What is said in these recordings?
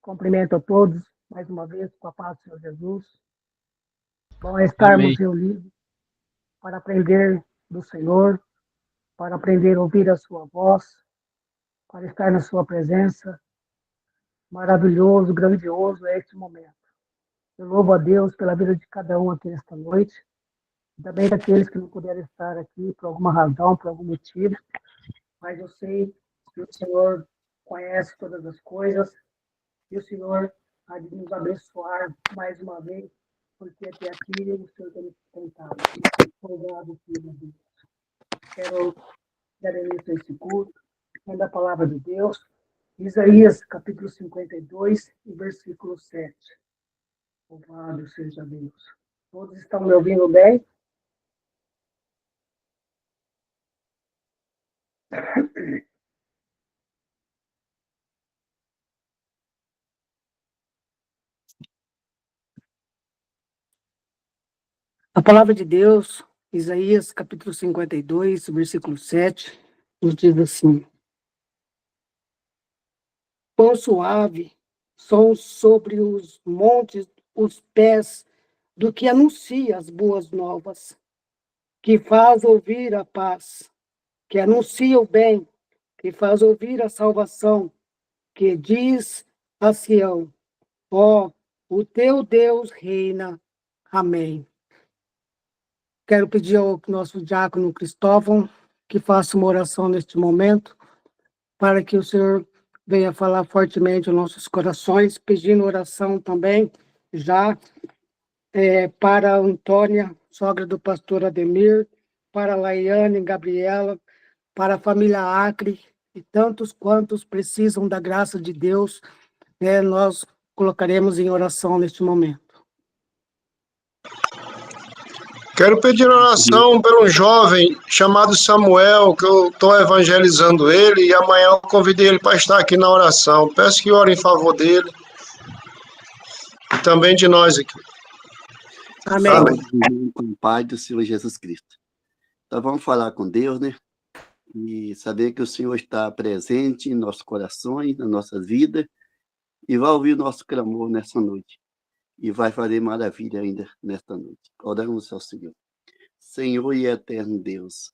Cumprimento a todos, mais uma vez, com a paz do Senhor Jesus. Bom é Amém. estarmos reunidos para aprender do Senhor, para aprender a ouvir a sua voz, para estar na sua presença. Maravilhoso, grandioso é este momento. Eu louvo a Deus pela vida de cada um aqui nesta noite, também daqueles que não puderam estar aqui por alguma razão, por algum motivo, mas eu sei que o Senhor conhece todas as coisas e o Senhor há de nos abençoar mais uma vez, porque até aqui o Senhor tem nos sustentado. Obrigado, filho de Deus. Quero dar início a esse culto, lendo a palavra de Deus, Isaías, capítulo 52, e versículo 7. Louvado seja Deus. Todos estão me ouvindo bem? A palavra de Deus, Isaías, capítulo 52, versículo 7, nos diz assim: Quão suave são sobre os montes os pés do que anuncia as boas novas, que faz ouvir a paz, que anuncia o bem, que faz ouvir a salvação, que diz a Sião: ó, o teu Deus reina. Amém. Quero pedir ao nosso diácono Cristóvão que faça uma oração neste momento, para que o Senhor venha falar fortemente aos nossos corações, pedindo oração também, já para a Antônia, sogra do pastor Ademir, para a Laiane, Gabriela, para a família Acre, e tantos quantos precisam da graça de Deus, nós colocaremos em oração neste momento. Quero pedir oração por um jovem chamado Samuel, que eu estou evangelizando ele, e amanhã eu convidei ele para estar aqui na oração. Peço que ore em favor dele e também de nós aqui. Amém. Amém. Com o Pai do Senhor Jesus Cristo. Então vamos falar com Deus, né? E saber que o Senhor está presente em nossos corações, na nossa vida, e vai ouvir o nosso clamor nessa noite. E vai fazer maravilha ainda nesta noite. Oramos ao Senhor. Senhor e eterno Deus,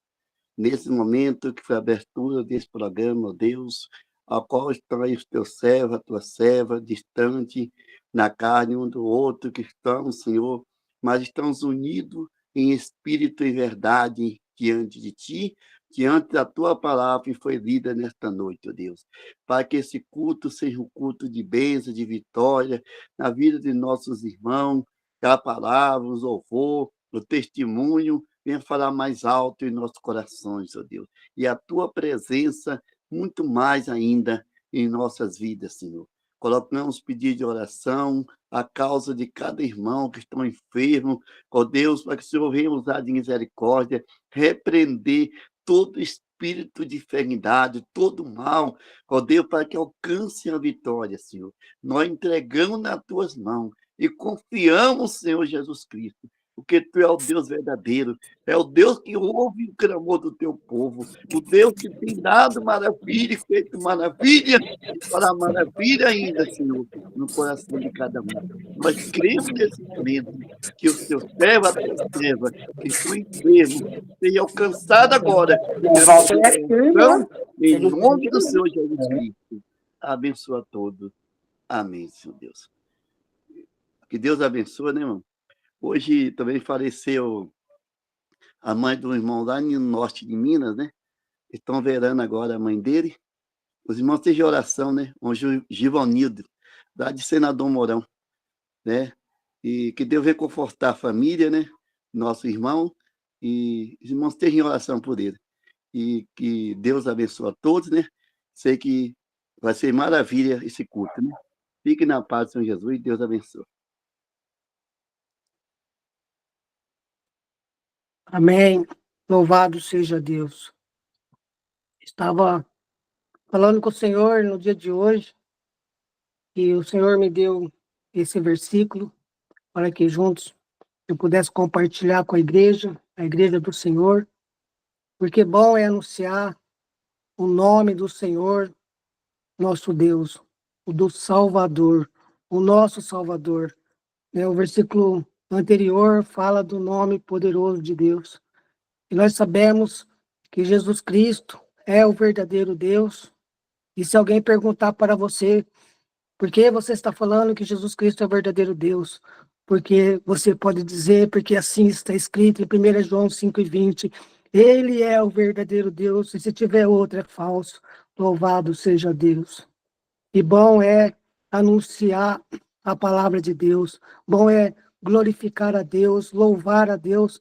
nesse momento que foi a abertura desse programa, ó Deus, ao qual estão aí os teus servos, a tua serva, distante, na carne um do outro, que estão, Senhor, mas estamos unidos em espírito e verdade diante de Ti, diante da Tua palavra que foi lida nesta noite, ó Deus, para que esse culto seja um culto de bênção, de vitória, na vida de nossos irmãos, que a palavra, o louvor, o testemunho, venha falar mais alto em nossos corações, ó Deus, e a Tua presença muito mais ainda em nossas vidas, Senhor. Colocamos pedido de oração a causa de cada irmão que estão enfermo, ó Deus, para que o Senhor venha usar de misericórdia, repreender todo espírito de enfermidade, todo mal, ó Deus, para que alcance a vitória, Senhor. Nós entregamos nas tuas mãos e confiamos, Senhor Jesus Cristo, porque tu é o Deus verdadeiro, é o Deus que ouve o clamor do teu povo, o Deus que tem dado maravilha e feito maravilha, e fará maravilha ainda, Senhor, no coração de cada um. Nós cremos nesse momento que o teu servo, a tua serva, que estão enfermos, seja alcançado agora, então, em nome do Senhor Jesus Cristo. Abençoa a todos. Amém, Senhor Deus. Que Deus abençoe, né, irmão? Hoje também faleceu a mãe do irmão lá no norte de Minas, né? Estão verando agora a mãe dele. Os irmãos estejam em oração, né? O Givanildo, lá de Senador Mourão, né? E que Deus venha confortar a família, né? Nosso irmão. E os irmãos estejam em oração por ele. E que Deus abençoe a todos, né? Sei que vai ser maravilha esse culto, né? Fique na paz do Senhor Jesus e Deus abençoe. Amém. Louvado seja Deus. Estava falando com o Senhor no dia de hoje, e o Senhor me deu esse versículo para que juntos eu pudesse compartilhar com a igreja do Senhor, porque bom é anunciar o nome do Senhor, nosso Deus. o do Salvador, o nosso Salvador. Né? O versículo anterior fala do nome poderoso de Deus. E nós sabemos que Jesus Cristo é o verdadeiro Deus. E se alguém perguntar para você, por que você está falando que Jesus Cristo é o verdadeiro Deus? Porque você pode dizer, porque assim está escrito em 1 João 5:20, ele é o verdadeiro Deus, e se tiver outro é falso. Louvado seja Deus. E bom é anunciar a palavra de Deus, bom é glorificar a Deus, louvar a Deus.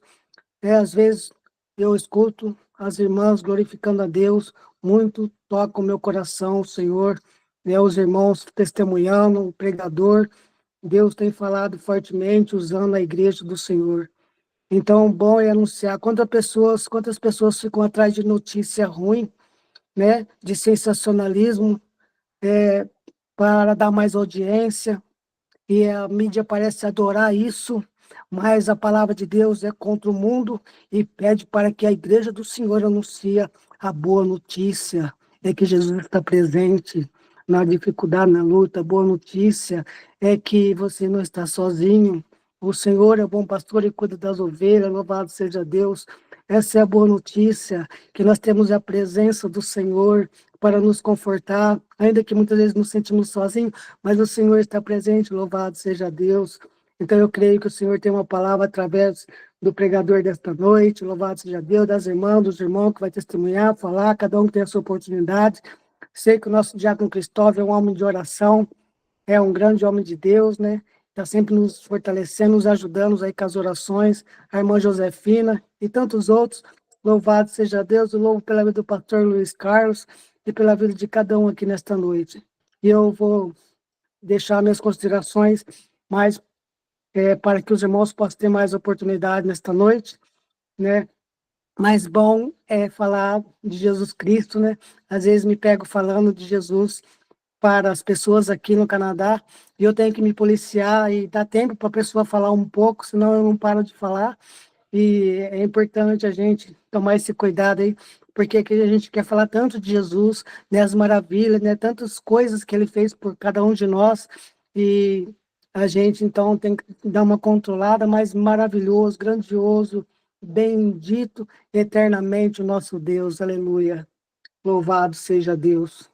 Às vezes eu escuto as irmãs glorificando a Deus, muito toca o meu coração, o Senhor, os irmãos testemunhando, o pregador. Deus tem falado fortemente usando a igreja do Senhor. Então, bom é anunciar. Quantas pessoas ficam atrás de notícia ruim, né, de sensacionalismo, para dar mais audiência, e a mídia parece adorar isso, mas a palavra de Deus é contra o mundo e pede para que a igreja do Senhor anuncie a boa notícia, é que Jesus está presente na dificuldade, na luta. A boa notícia é que você não está sozinho. O Senhor é o bom pastor e cuida das ovelhas, louvado seja Deus. Essa é a boa notícia, que nós temos a presença do Senhor para nos confortar, ainda que muitas vezes nos sentimos sozinhos, mas o Senhor está presente, louvado seja Deus. Então eu creio que o Senhor tem uma palavra através do pregador desta noite, louvado seja Deus, das irmãs, dos irmãos que vai testemunhar, falar, cada um tem a sua oportunidade. Sei que o nosso diácono Cristóvão é um homem de oração, é um grande homem de Deus, né? Está sempre nos fortalecendo, nos ajudando aí com as orações, a irmã Josefina e tantos outros. Louvado seja Deus, eu louvo pela vida do pastor Luiz Carlos e pela vida de cada um aqui nesta noite. E eu vou deixar minhas considerações mais para que os irmãos possam ter mais oportunidade nesta noite, né? Mas bom é falar de Jesus Cristo, né? Às vezes me pego falando de Jesus para as pessoas aqui no Canadá, e eu tenho que me policiar e dar tempo para a pessoa falar um pouco, senão eu não paro de falar. E é importante a gente tomar esse cuidado aí, porque aqui a gente quer falar tanto de Jesus, né, as maravilhas, né, tantas coisas que ele fez por cada um de nós, e a gente então tem que dar uma controlada, mas maravilhoso, grandioso, bendito eternamente o nosso Deus, aleluia. Louvado seja Deus.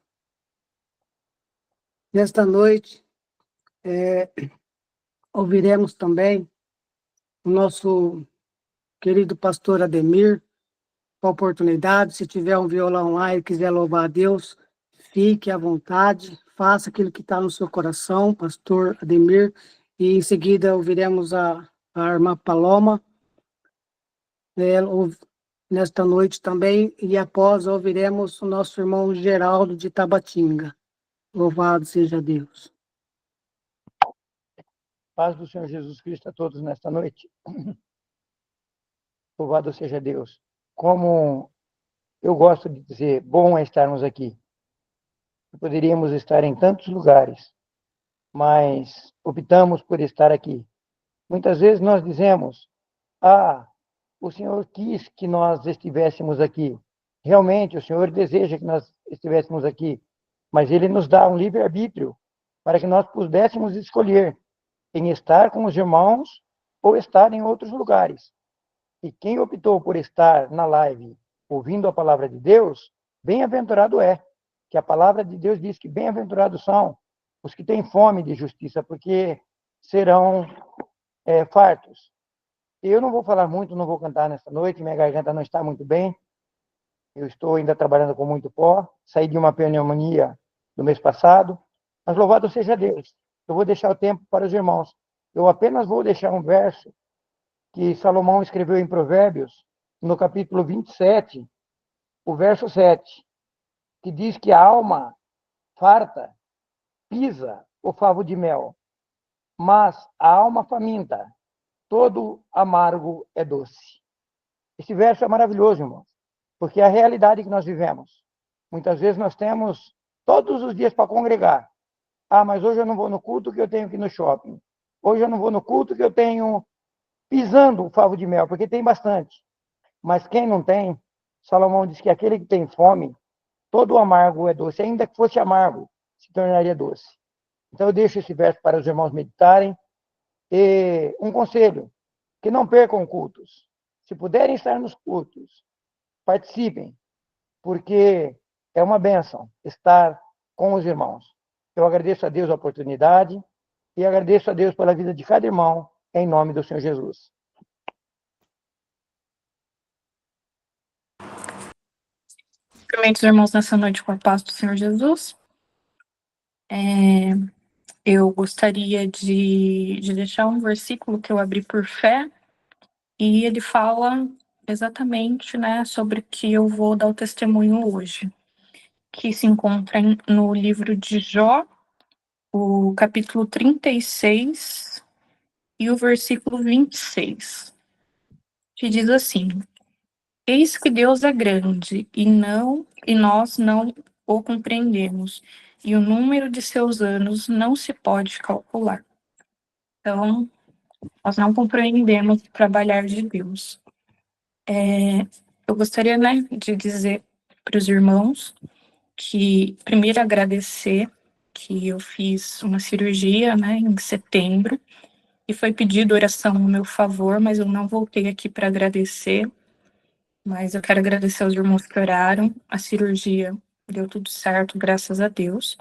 Nesta noite, ouviremos também o nosso querido pastor Ademir, com a oportunidade. Se tiver um violão lá e quiser louvar a Deus, fique à vontade, faça aquilo que está no seu coração, pastor Ademir, e em seguida ouviremos a irmã Paloma, nesta noite também, e após ouviremos o nosso irmão Geraldo de Tabatinga. Louvado seja Deus. Paz do Senhor Jesus Cristo a todos nesta noite. Louvado seja Deus. Como eu gosto de dizer, bom é estarmos aqui. Poderíamos estar em tantos lugares, mas optamos por estar aqui. Muitas vezes nós dizemos, o Senhor quis que nós estivéssemos aqui. Realmente, o Senhor deseja que nós estivéssemos aqui, mas Ele nos dá um livre-arbítrio para que nós pudéssemos escolher em estar com os irmãos ou estar em outros lugares. E quem optou por estar na live ouvindo a palavra de Deus, bem-aventurado é. Que a palavra de Deus diz que bem-aventurados são os que têm fome de justiça, porque serão fartos. Eu não vou falar muito, não vou cantar nesta noite, minha garganta não está muito bem. Eu estou ainda trabalhando com muito pó, saí de uma pneumonia no mês passado, mas louvado seja Deus. Eu vou deixar o tempo para os irmãos. Eu apenas vou deixar um verso que Salomão escreveu em Provérbios, no capítulo 27, o verso 7, que diz que a alma farta pisa o favo de mel, mas a alma faminta, todo amargo é doce. Esse verso é maravilhoso, irmãos, porque é a realidade que nós vivemos. Muitas vezes nós temos todos os dias para congregar. Mas hoje eu não vou no culto que eu tenho que ir no shopping. Hoje eu não vou no culto que eu tenho pisando o favo de mel, porque tem bastante. Mas quem não tem, Salomão diz que aquele que tem fome, todo o amargo é doce. Ainda que fosse amargo, se tornaria doce. Então, eu deixo esse verso para os irmãos meditarem. E um conselho, que não percam cultos. Se puderem estar nos cultos, participem, porque é uma bênção estar com os irmãos. Eu agradeço a Deus a oportunidade e agradeço a Deus pela vida de cada irmão, em nome do Senhor Jesus. Cumprimento os irmãos nessa noite com a paz do Senhor Jesus. Eu gostaria de deixar um versículo que eu abri por fé, e ele fala exatamente, né, sobre o que eu vou dar o testemunho hoje, que se encontra no livro de Jó, o capítulo 36 e o versículo 26, que diz assim: Eis que Deus é grande, e nós não o compreendemos, e o número de seus anos não se pode calcular. Então, nós não compreendemos o trabalhar de Deus. Eu gostaria, né, de dizer para os irmãos que, primeiro, agradecer que eu fiz uma cirurgia, né, em setembro, e foi pedido oração no meu favor, mas eu não voltei aqui para agradecer. Mas eu quero agradecer aos irmãos que oraram. A cirurgia deu tudo certo, graças a Deus.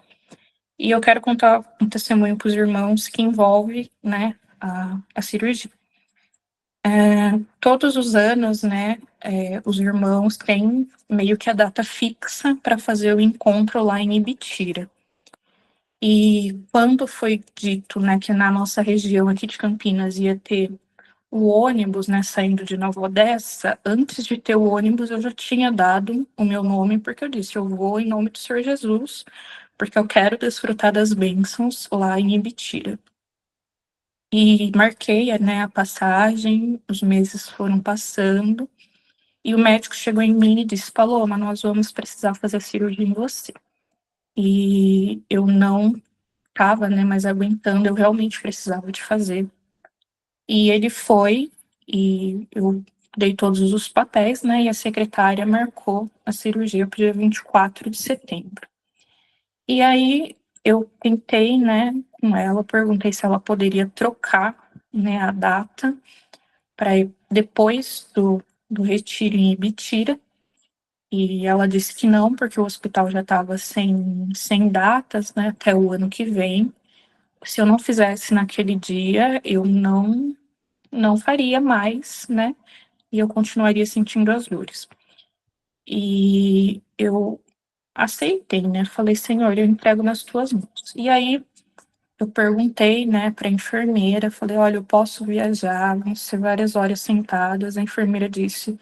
E eu quero contar um testemunho para os irmãos que envolve, né, a cirurgia. Todos os anos, né, os irmãos têm meio que a data fixa para fazer o encontro lá em Ibitira. E quando foi dito, né, que na nossa região aqui de Campinas ia ter o ônibus, né, saindo de Nova Odessa, antes de ter o ônibus, eu já tinha dado o meu nome, porque eu disse, eu vou em nome do Senhor Jesus, porque eu quero desfrutar das bênçãos lá em Ibitira. E marquei, né, a passagem, os meses foram passando, e o médico chegou em mim e disse, Paloma, nós vamos precisar fazer cirurgia em você. E eu não estava, né, mais aguentando, eu realmente precisava de fazer. E ele foi, e eu dei todos os papéis, né, e a secretária marcou a cirurgia para o dia 24 de setembro. E aí eu tentei, né, com ela, perguntei se ela poderia trocar, né, a data para depois do retiro em Ibitira, e ela disse que não, porque o hospital já estava sem datas, né, até o ano que vem. Se eu não fizesse naquele dia, eu não faria mais, né? E eu continuaria sentindo as dores. E eu aceitei, né? Falei, Senhor, eu entrego nas tuas mãos. E aí eu perguntei, né, para a enfermeira, falei, olha, eu posso viajar, vão ser várias horas sentadas. A enfermeira disse,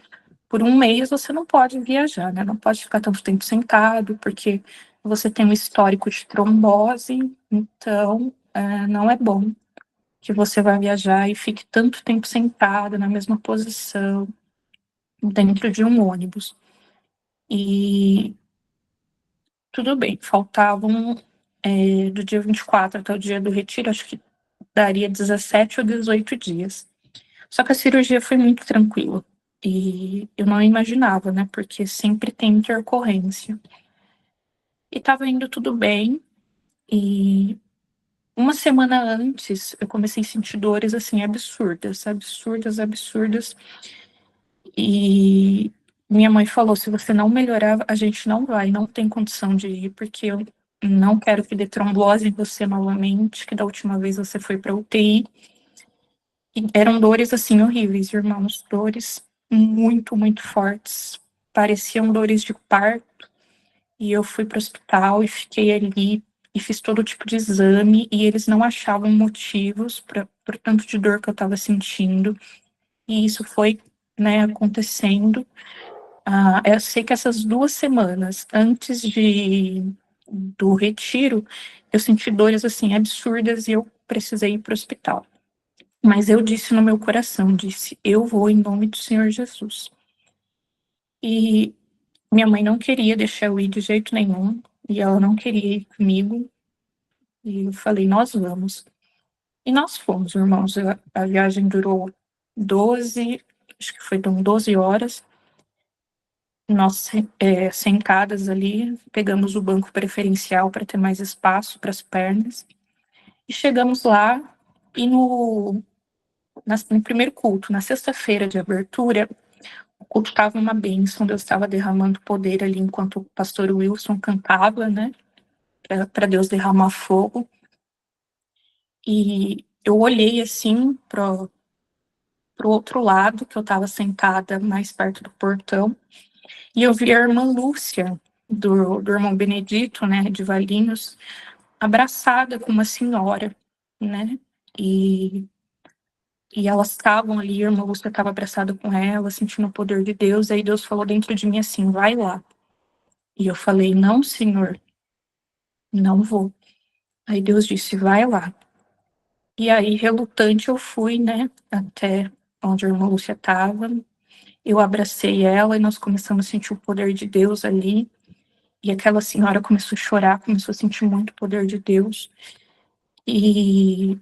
por um mês você não pode viajar, né? Não pode ficar tanto tempo sentado, porque você tem um histórico de trombose, então não é bom que você vá viajar e fique tanto tempo sentado na mesma posição, dentro de um ônibus. E tudo bem, faltavam do dia 24 até o dia do retiro, acho que daria 17 ou 18 dias. Só que a cirurgia foi muito tranquila. E eu não imaginava, né? Porque sempre tem intercorrência. E tava indo tudo bem. E uma semana antes, eu comecei a sentir dores, assim, absurdas, absurdas, absurdas. E minha mãe falou, se você não melhorar, a gente não vai, não tem condição de ir, porque eu não quero que dê trombose em você novamente, que da última vez você foi para UTI. E eram dores, assim, horríveis, irmãos, dores muito, muito fortes. Pareciam dores de parto. E eu fui para o hospital e fiquei ali e fiz todo tipo de exame e eles não achavam motivos para o tanto de dor que eu estava sentindo. E isso foi, né, acontecendo. Eu sei que essas 2 semanas antes do retiro, eu senti dores, assim, absurdas e eu precisei ir para o hospital. Mas eu disse no meu coração, disse, eu vou em nome do Senhor Jesus. E minha mãe não queria deixar eu ir de jeito nenhum, e ela não queria ir comigo, e eu falei, nós vamos. E nós fomos, irmãos, a viagem durou 12, acho que foi 12 horas, nós sentadas ali, pegamos o banco preferencial para ter mais espaço para as pernas, e chegamos lá, e no primeiro culto, na sexta-feira de abertura, o culto estava uma bênção, Deus estava derramando poder ali enquanto o pastor Wilson cantava, né, para Deus derramar fogo. E eu olhei assim pro outro lado, que eu estava sentada mais perto do portão, e eu vi a irmã Lúcia, do irmão Benedito, né, de Valinhos, abraçada com uma senhora, né, e elas estavam ali, a irmã Lúcia estava abraçada com ela, sentindo o poder de Deus, aí Deus falou dentro de mim assim, vai lá. E eu falei, não, Senhor, não vou. Aí Deus disse, vai lá. E aí, relutante, eu fui, né, até onde a irmã Lúcia estava. Eu abracei ela e nós começamos a sentir o poder de Deus ali. E aquela senhora começou a chorar, começou a sentir muito o poder de Deus. E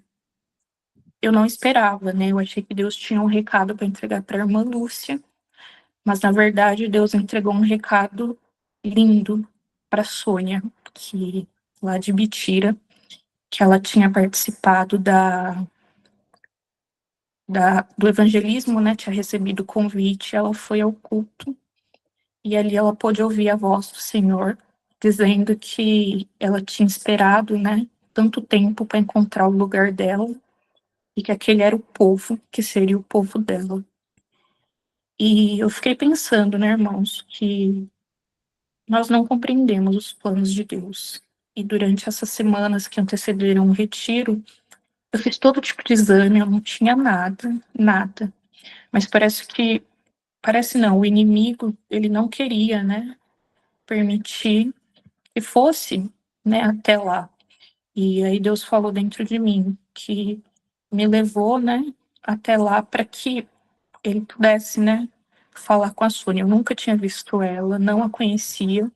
eu não esperava, né? Eu achei que Deus tinha um recado para entregar para a irmã Lúcia. Mas, na verdade, Deus entregou um recado lindo para a Sônia, que lá de Bitira, que ela tinha participado do evangelismo, né, tinha recebido o convite, ela foi ao culto, e ali ela pôde ouvir a voz do Senhor, dizendo que ela tinha esperado, né, tanto tempo para encontrar o lugar dela, e que aquele era o povo, que seria o povo dela. E eu fiquei pensando, né, irmãos, que nós não compreendemos os planos de Deus. E durante essas semanas que antecederam o retiro, eu fiz todo tipo de exame, eu não tinha nada, nada. Mas parece não, o inimigo, ele não queria, né, permitir que fosse, né, até lá. E aí Deus falou dentro de mim que me levou, né, até lá para que ele pudesse, né, falar com a Sônia. Eu nunca tinha visto ela, não a conhecia.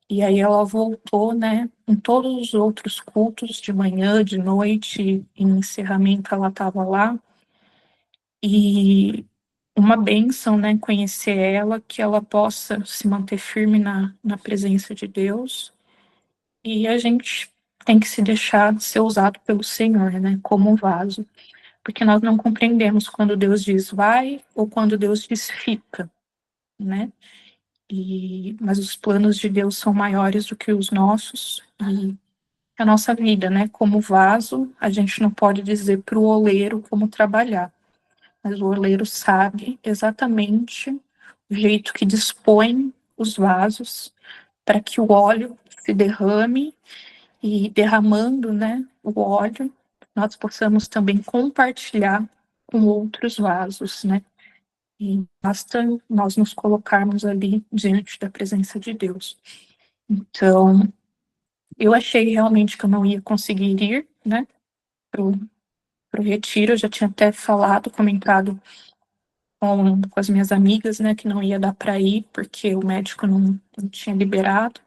E aí ela voltou, né, em todos os outros cultos, de manhã, de noite, em encerramento ela estava lá. E uma bênção, né, conhecer ela, que ela possa se manter firme na presença de Deus. E a gente tem que se deixar ser usado pelo Senhor, né, como um vaso. Porque nós não compreendemos quando Deus diz vai ou quando Deus diz fica, né? Mas os planos de Deus são maiores do que os nossos. E a nossa vida, né, como vaso, a gente não pode dizer para o oleiro como trabalhar. Mas o oleiro sabe exatamente o jeito que dispõe os vasos para que o óleo se derrame e derramando, né, o óleo, nós possamos também compartilhar com outros vasos, né? E basta nós nos colocarmos ali diante da presença de Deus. Então, eu achei realmente que eu não ia conseguir ir, né, pro retiro. Eu já tinha até falado, comentado com as minhas amigas, né, que não ia dar para ir, porque o médico não tinha liberado.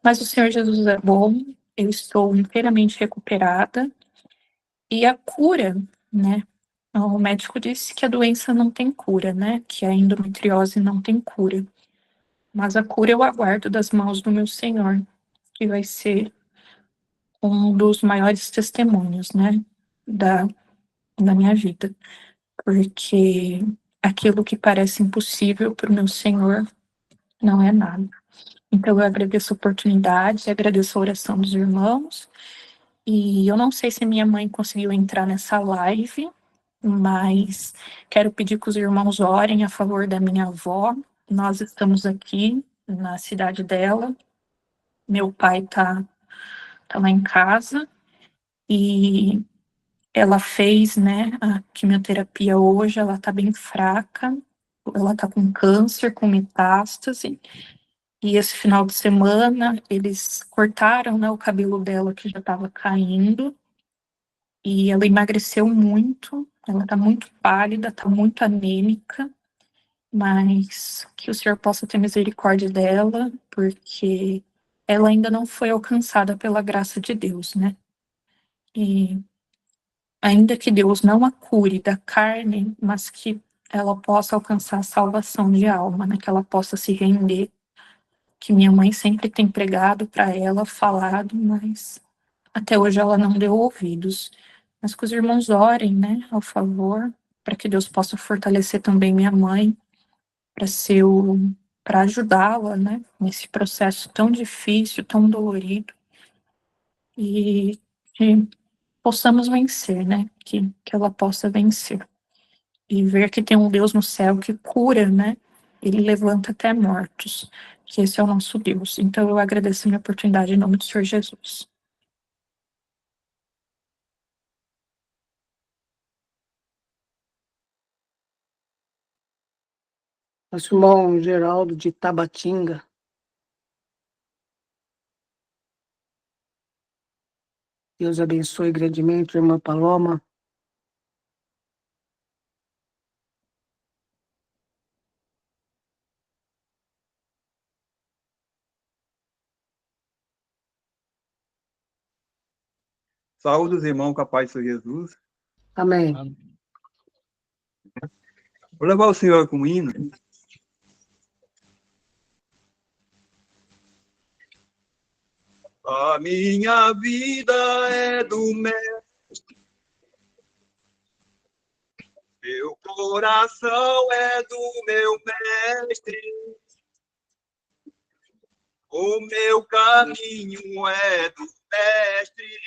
Mas o Senhor Jesus é bom, eu estou inteiramente recuperada. E a cura, né, o médico disse que a doença não tem cura, né, que a endometriose não tem cura. Mas a cura eu aguardo das mãos do meu Senhor, que vai ser um dos maiores testemunhos, né, da minha vida. Porque aquilo que parece impossível para o meu Senhor não é nada. Então, eu agradeço a oportunidade, agradeço a oração dos irmãos, e eu não sei se minha mãe conseguiu entrar nessa live, mas quero pedir que os irmãos orem a favor da minha avó. Nós estamos aqui na cidade dela, meu pai tá lá em casa, e ela fez, né, a quimioterapia hoje, ela tá bem fraca, ela tá com câncer, com metástase, e esse final de semana eles cortaram, né, o cabelo dela que já estava caindo, e ela emagreceu muito, ela tá muito pálida, tá muito anêmica, mas que o Senhor possa ter misericórdia dela, porque ela ainda não foi alcançada pela graça de Deus, né? E ainda que Deus não a cure da carne, mas que ela possa alcançar a salvação de alma, né? Que ela possa se render, que minha mãe sempre tem pregado para ela, falado, mas até hoje ela não deu ouvidos. Mas que os irmãos orem, né, ao favor, para que Deus possa fortalecer também minha mãe, para ser o para ajudá-la, né, nesse processo tão difícil, tão dolorido, e que possamos vencer, né, que ela possa vencer. E ver que tem um Deus no céu que cura, né, ele levanta até mortos, que esse é o nosso Deus. Então eu agradeço a minha oportunidade em nome do Senhor Jesus. Nosso irmão Geraldo de Tabatinga. Deus abençoe grandemente a irmã Paloma. Saúde os irmãos com a paz do Senhor Jesus. Amém. Vou levar o Senhor com o hino. A minha vida é do Mestre, meu coração é do meu Mestre, o meu caminho é do Mestre,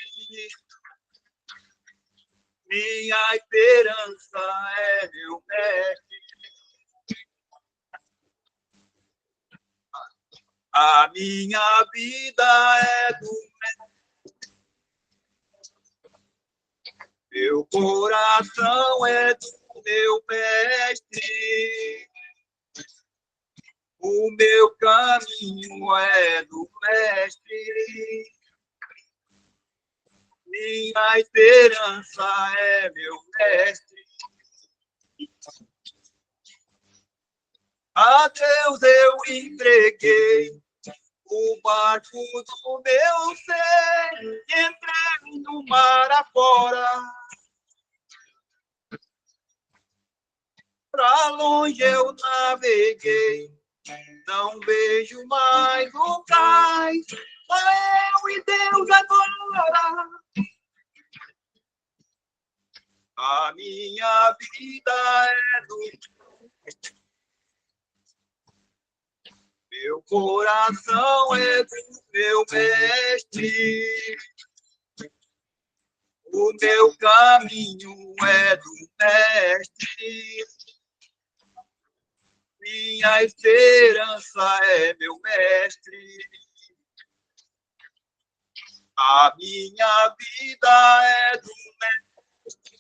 minha esperança é meu Mestre. A minha vida é do meu coração é do meu Mestre, o meu caminho é do Mestre, minha esperança é meu Mestre. A Deus eu entreguei o barco do meu ser, entrei no mar afora. Pra longe eu naveguei, não vejo mais o cais, só eu e Deus agora. A minha vida é do meu coração é do meu Mestre, o meu caminho é do Mestre, minha esperança é meu Mestre. A minha vida é do Mestre,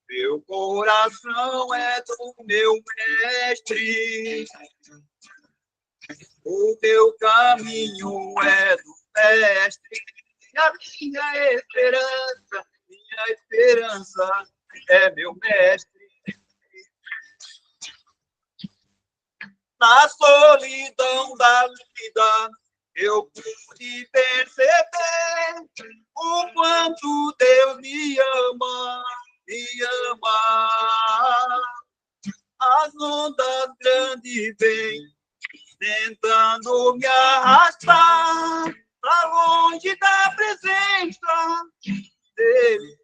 meu coração é do meu Mestre, o meu caminho é do Mestre. A minha esperança é meu Mestre. Na solidão da vida, eu pude perceber o quanto Deus me ama, me ama. As ondas grandes vêm tentando me arrastar pra longe da presença dele.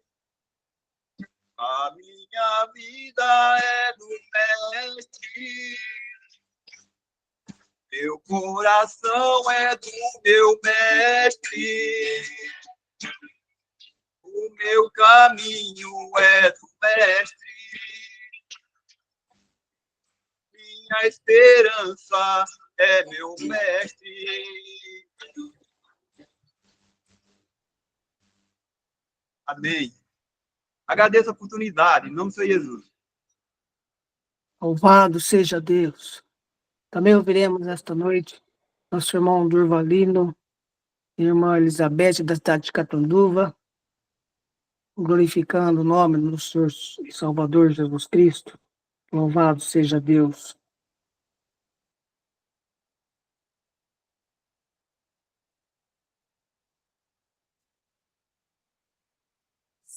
A minha vida é do Mestre, meu coração é do meu Mestre, o meu caminho é do Mestre, minha esperança é meu Mestre. Amém. Agradeço a oportunidade, em nome do Senhor Jesus. Louvado seja Deus. Também ouviremos esta noite nosso irmão Durvalino e irmã Elizabeth, da cidade de Catanduva, glorificando o nome do Senhor e Salvador Jesus Cristo. Louvado seja Deus.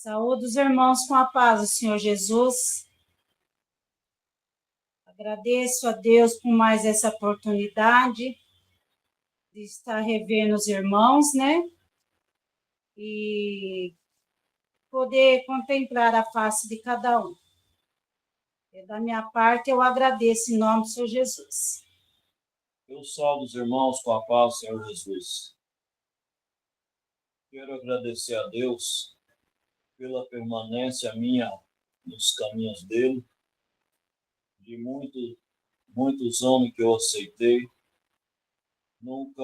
Saúde os irmãos com a paz do Senhor Jesus. Agradeço a Deus por mais essa oportunidade de estar revendo os irmãos, né? E poder contemplar a face de cada um. E da minha parte, eu agradeço em nome do Senhor Jesus. Eu salvo os irmãos com a paz do Senhor Jesus. Quero agradecer a Deus pela permanência minha nos caminhos dele, de muitos anos que eu aceitei, nunca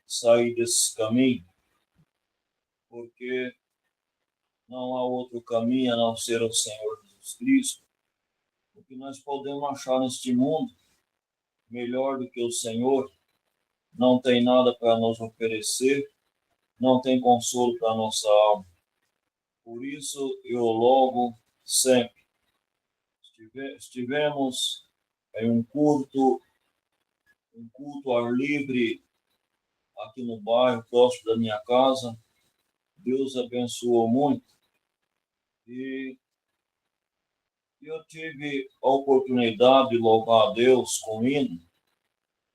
saí desse caminho, porque não há outro caminho a não ser o Senhor Jesus Cristo. O que nós podemos achar neste mundo melhor do que o Senhor não tem nada para nos oferecer, não tem consolo para a nossa alma. Por isso eu louvo sempre. Estivemos em um culto ar livre aqui no bairro, próximo da minha casa. Deus abençoou muito. E eu tive a oportunidade de louvar a Deus com hino.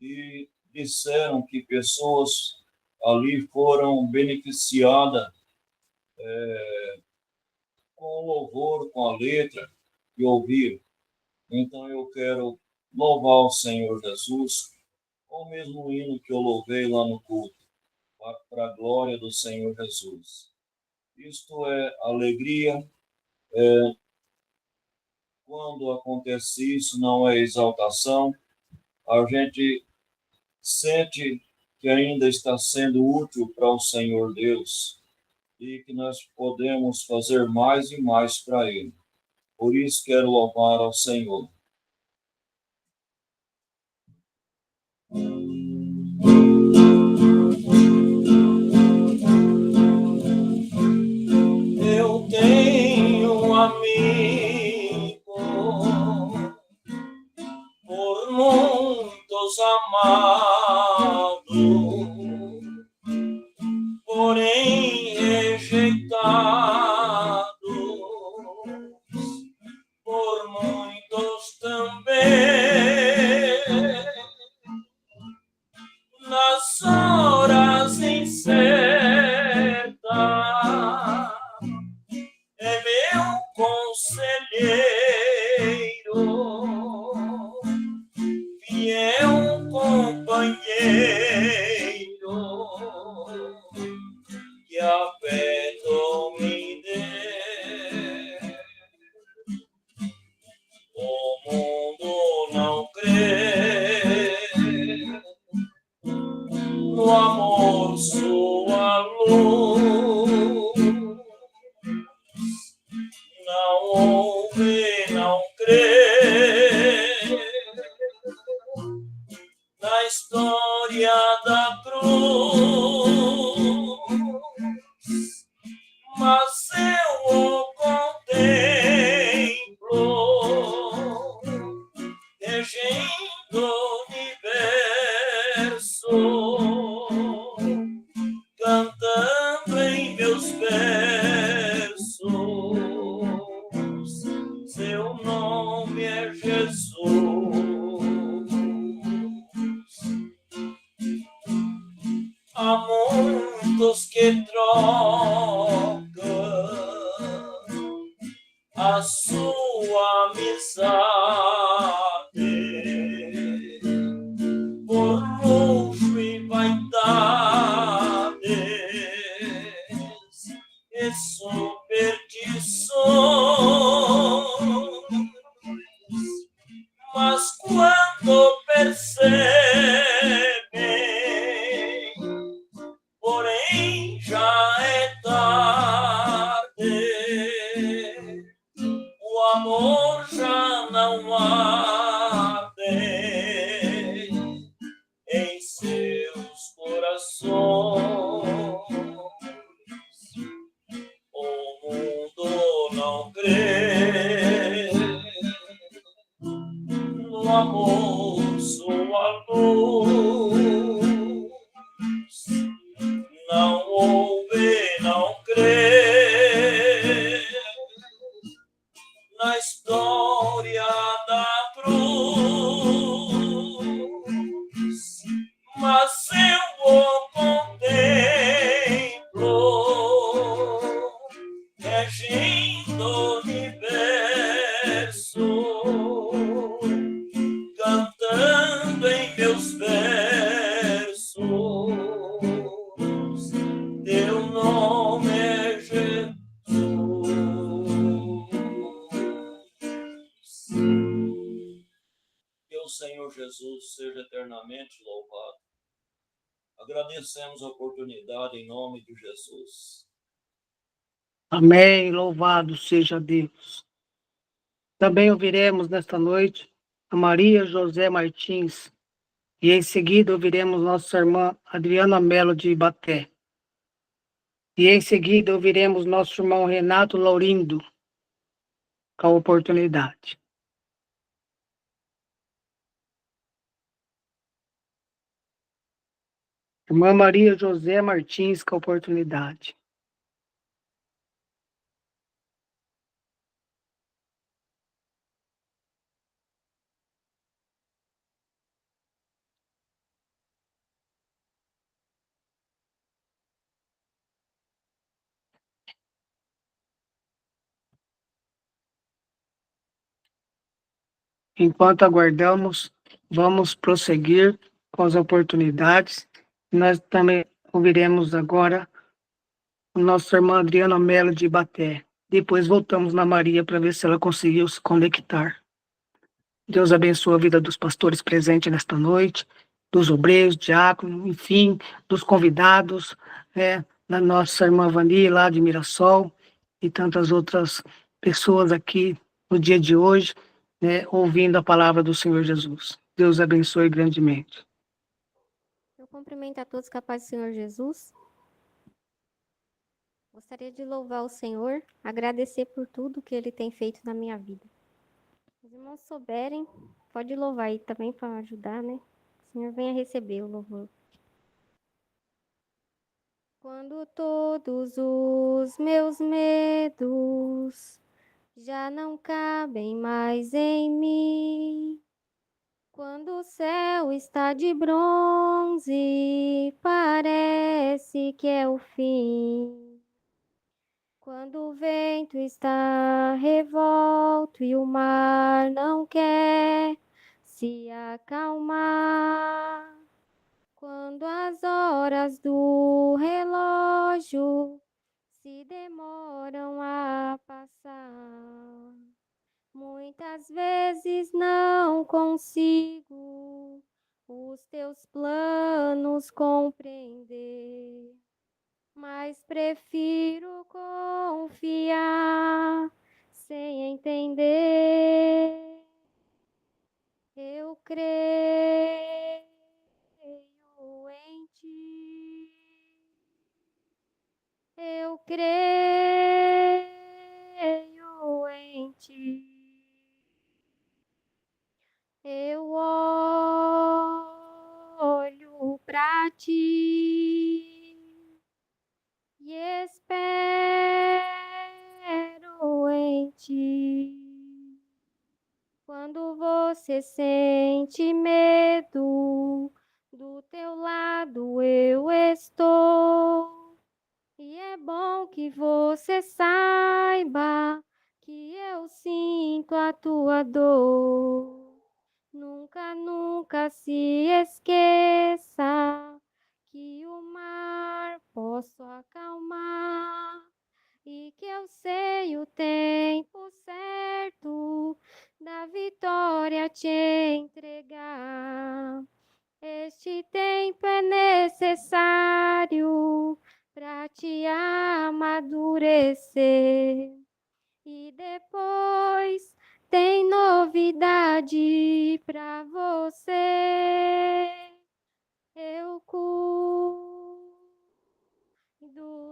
E disseram que pessoas ali foram beneficiadas com o louvor, com a letra que ouviram. Então eu quero louvar o Senhor Jesus com o mesmo hino que eu louvei lá no culto, para a glória do Senhor Jesus. Isto é alegria. Quando acontece isso, não é exaltação. A gente sente que ainda está sendo útil para o Senhor Deus e que nós podemos fazer mais e mais para Ele. Por isso quero louvar ao Senhor. Eu tenho um amigo por muitos amado, porém rejeitado por muitos também. Nas horas incertas é meu conselheiro, fiel companheiro, que afeto me dê. O mundo não crê no amor, sua luz. Não ouve, não crê na história da cruz, mas eu o contemplo, regendo o universo, cantando em meus versos. Seu nome é Jesus. Há muitos que trocam a sua amizade por luxo e vaidades e superstições, mas quando percebem, porém já é tarde, o amor já não arde em seus corações. O regindo universo, cantando em meus versos, teu nome é Jesus. Que o Senhor Jesus seja eternamente louvado. Agradecemos a oportunidade em nome de Jesus. Amém. Louvado seja Deus. Também ouviremos nesta noite a Maria José Martins e em seguida ouviremos nossa irmã Adriana Mello de Ibaté. E em seguida ouviremos nosso irmão Renato Laurindo com a oportunidade. Irmã Maria José Martins com a oportunidade. Enquanto aguardamos, vamos prosseguir com as oportunidades. Nós também ouviremos agora o nosso irmão Adriana Mello de Ibaté. Depois voltamos na Maria para ver se ela conseguiu se conectar. Deus abençoe a vida dos pastores presentes nesta noite, dos obreiros, diáconos, enfim, dos convidados, da nossa irmã Vani, lá de Mirassol, e tantas outras pessoas aqui no dia de hoje, ouvindo a palavra do Senhor Jesus. Deus abençoe grandemente. Eu cumprimento a todos com a paz do Senhor Jesus. Gostaria de louvar o Senhor, agradecer por tudo que Ele tem feito na minha vida. Se os irmãos souberem, pode louvar aí também para ajudar, né? O Senhor venha receber o louvor. Quando todos os meus medos já não cabem mais em mim, quando o céu está de bronze, parece que é o fim. Quando o vento está revolto e o mar não quer se acalmar, quando as horas do relógio se demoram a passar, muitas vezes não consigo os teus planos compreender, mas prefiro confiar sem entender. Eu creio em ti. Eu creio em ti. Eu olho para ti e espero em ti. Quando você sente medo, do teu lado eu estou. E é bom que você saiba que eu sinto a tua dor. Nunca, nunca se esqueça que o mar posso acalmar e que eu sei o tempo certo da vitória te entregar. Este tempo é necessário para te amadurecer e depois tem novidade para você. Eu cuido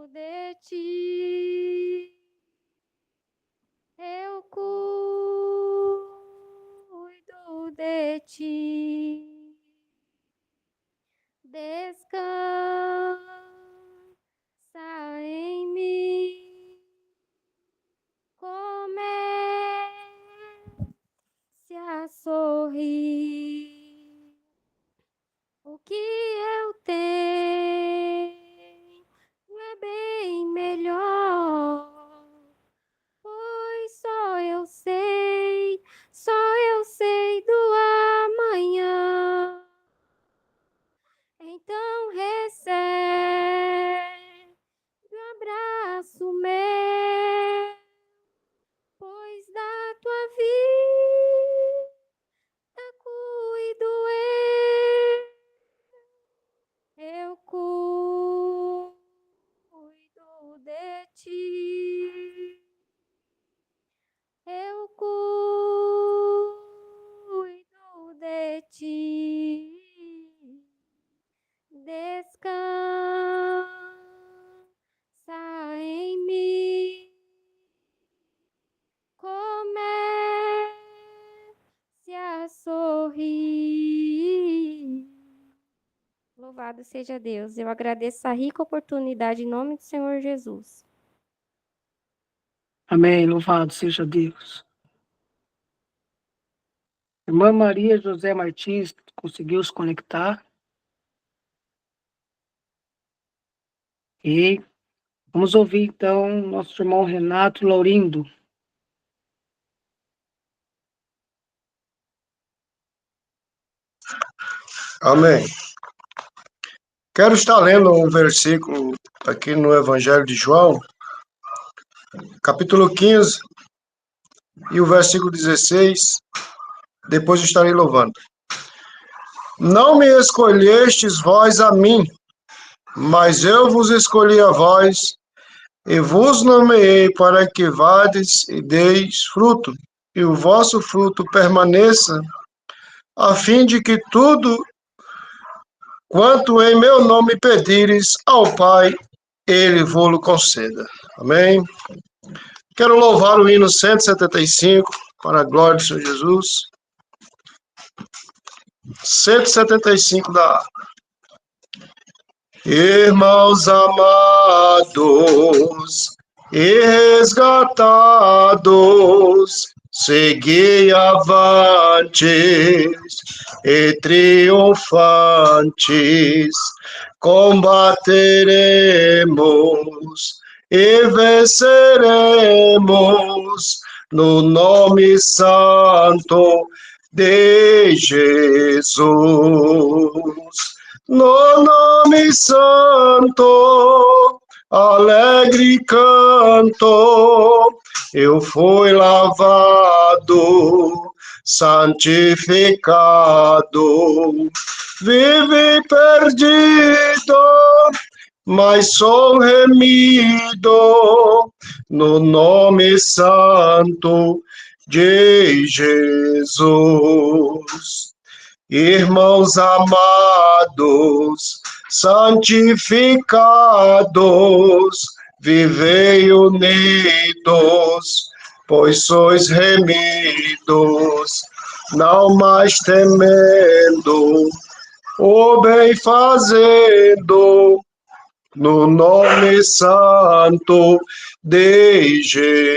de ti. Eu cuido de ti. Descansa em mim. Comece a sorrir. O que eu tenho é bem melhor de ti. Eu cuido de ti. Descansa em mim. Comece a sorrir. Louvado seja Deus. Eu agradeço a rica oportunidade em nome do Senhor Jesus. Amém. Louvado seja Deus. Irmã Maria José Martins conseguiu se conectar. E vamos ouvir, então, nosso irmão Renato Laurindo. Amém. Quero estar lendo um versículo aqui no Evangelho de João, capítulo 15, e o versículo 16. Depois estarei louvando. Não me escolhestes vós a mim, mas eu vos escolhi a vós, e vos nomeei para que vades e deis fruto, e o vosso fruto permaneça, a fim de que tudo quanto em meu nome pedires ao Pai, ele vô-lo conceda. Amém? Quero louvar o hino 175, para a glória do Senhor Jesus. 175 da Irmãos amados e resgatados, segui avantes e triunfantes, combateremos e venceremos no nome santo de Jesus. No nome santo, alegre canto, eu fui lavado, santificado, vive perdido, mas sou remido, no nome santo de Jesus. Irmãos amados, santificados, vivei unidos, pois sois remidos, não mais temendo, o bem fazendo, no nome santo de Jesus.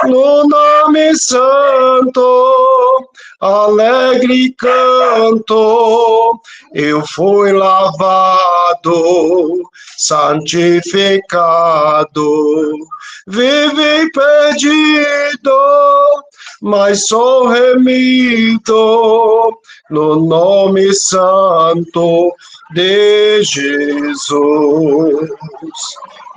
No nome santo, alegre canto, eu fui lavado, santificado, vivi perdido, mas sou remido, no nome santo de Jesus.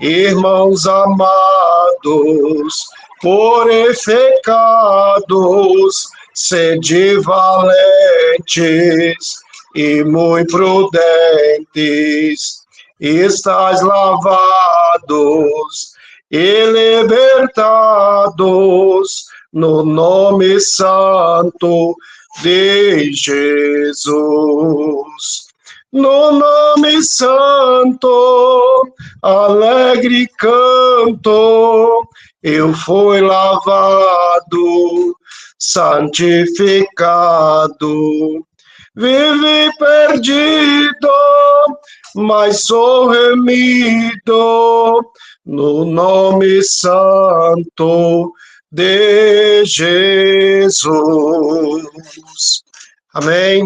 Irmãos amados, purificados, sede valentes e muito prudentes, estáis lavados e libertados no nome santo de Jesus. No nome santo, alegre canto, eu fui lavado, santificado, vivi perdido, mas sou remido, no nome santo de Jesus. Amém.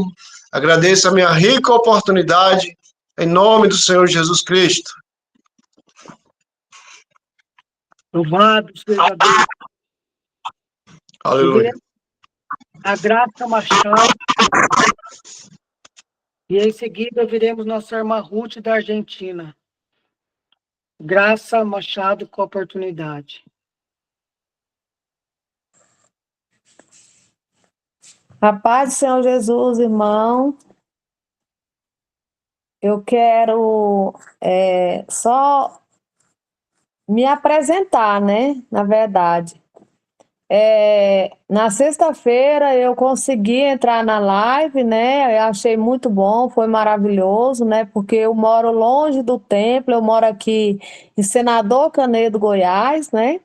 Agradeço a minha rica oportunidade, em nome do Senhor Jesus Cristo. Louvado seja Deus. Aleluia. A Graça Machado. E em seguida veremos nossa irmã Ruth da Argentina. Graça Machado com oportunidade. A paz do Senhor Jesus, irmão. eu quero só me apresentar, né? Na verdade. Na sexta-feira eu consegui entrar na live, né? Eu achei muito bom, foi maravilhoso, né? Porque eu moro longe do templo, eu moro aqui em Senador Canedo, Goiás, né?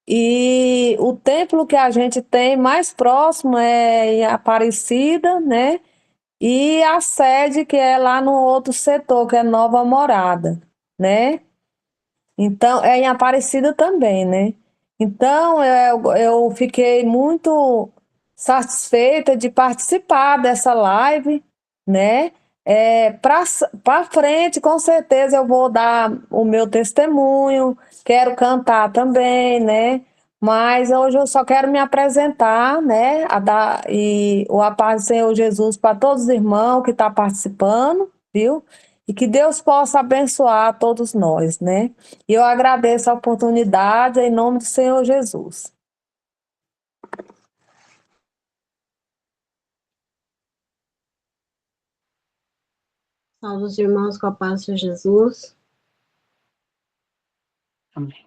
E o templo que a gente tem mais próximo é em Aparecida, né? E a sede que é lá no outro setor, que é Nova Morada, né? Então, é em Aparecida também, né? Então, eu fiquei muito satisfeita de participar dessa live, né? Para frente, com certeza, eu vou dar o meu testemunho, quero cantar também, né? Mas hoje eu só quero me apresentar, né? E a paz do Senhor Jesus para todos os irmãos que estão participando, viu? E que Deus possa abençoar todos nós, né? E eu agradeço a oportunidade em nome do Senhor Jesus. Salve os irmãos com a paz do Senhor Jesus. Amém.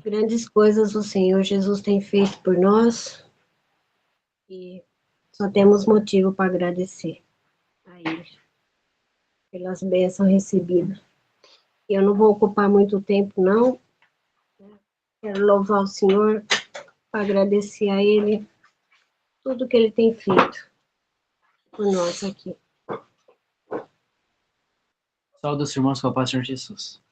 Grandes coisas o Senhor Jesus tem feito por nós e só temos motivo para agradecer a Ele pelas bênçãos recebidas. Eu não vou ocupar muito tempo, não. Quero louvar o Senhor para agradecer a Ele tudo que Ele tem feito por nós aqui. Saúde os irmãos com a paz do Senhor Jesus.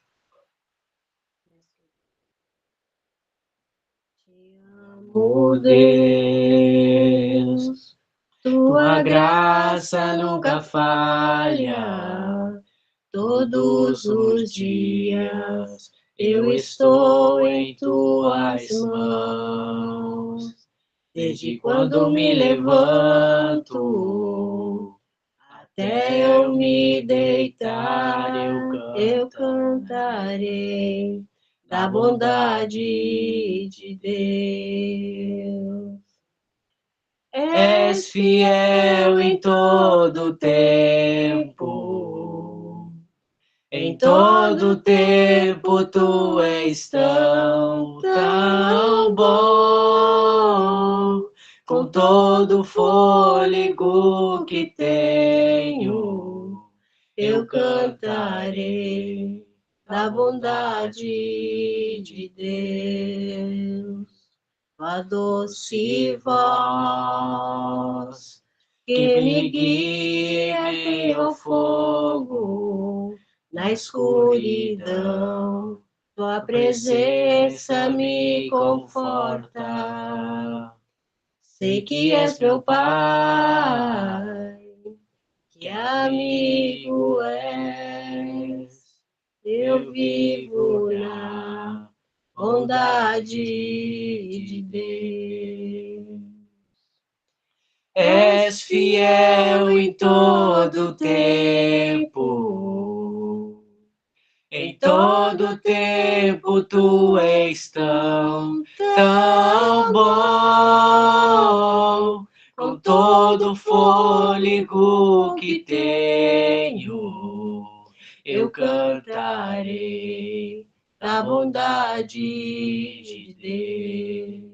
Oh Deus, tua graça nunca falha. Todos os dias eu estou em tuas mãos. Desde quando me levanto até eu me deitar, eu cantarei da bondade de Deus. És fiel em todo tempo, em todo tempo tu és tão bom, com todo o fôlego que tenho, eu cantarei da bondade de Deus. A doce voz que me guia em meio ao fogo, na escuridão, tua presença me conforta. Sei que és meu Pai, que amigo és. Eu vivo na bondade de Deus. És fiel em todo tempo, em todo tempo tu és tão bom, com todo o fôlego que tenho, eu cantarei da bondade de Deus.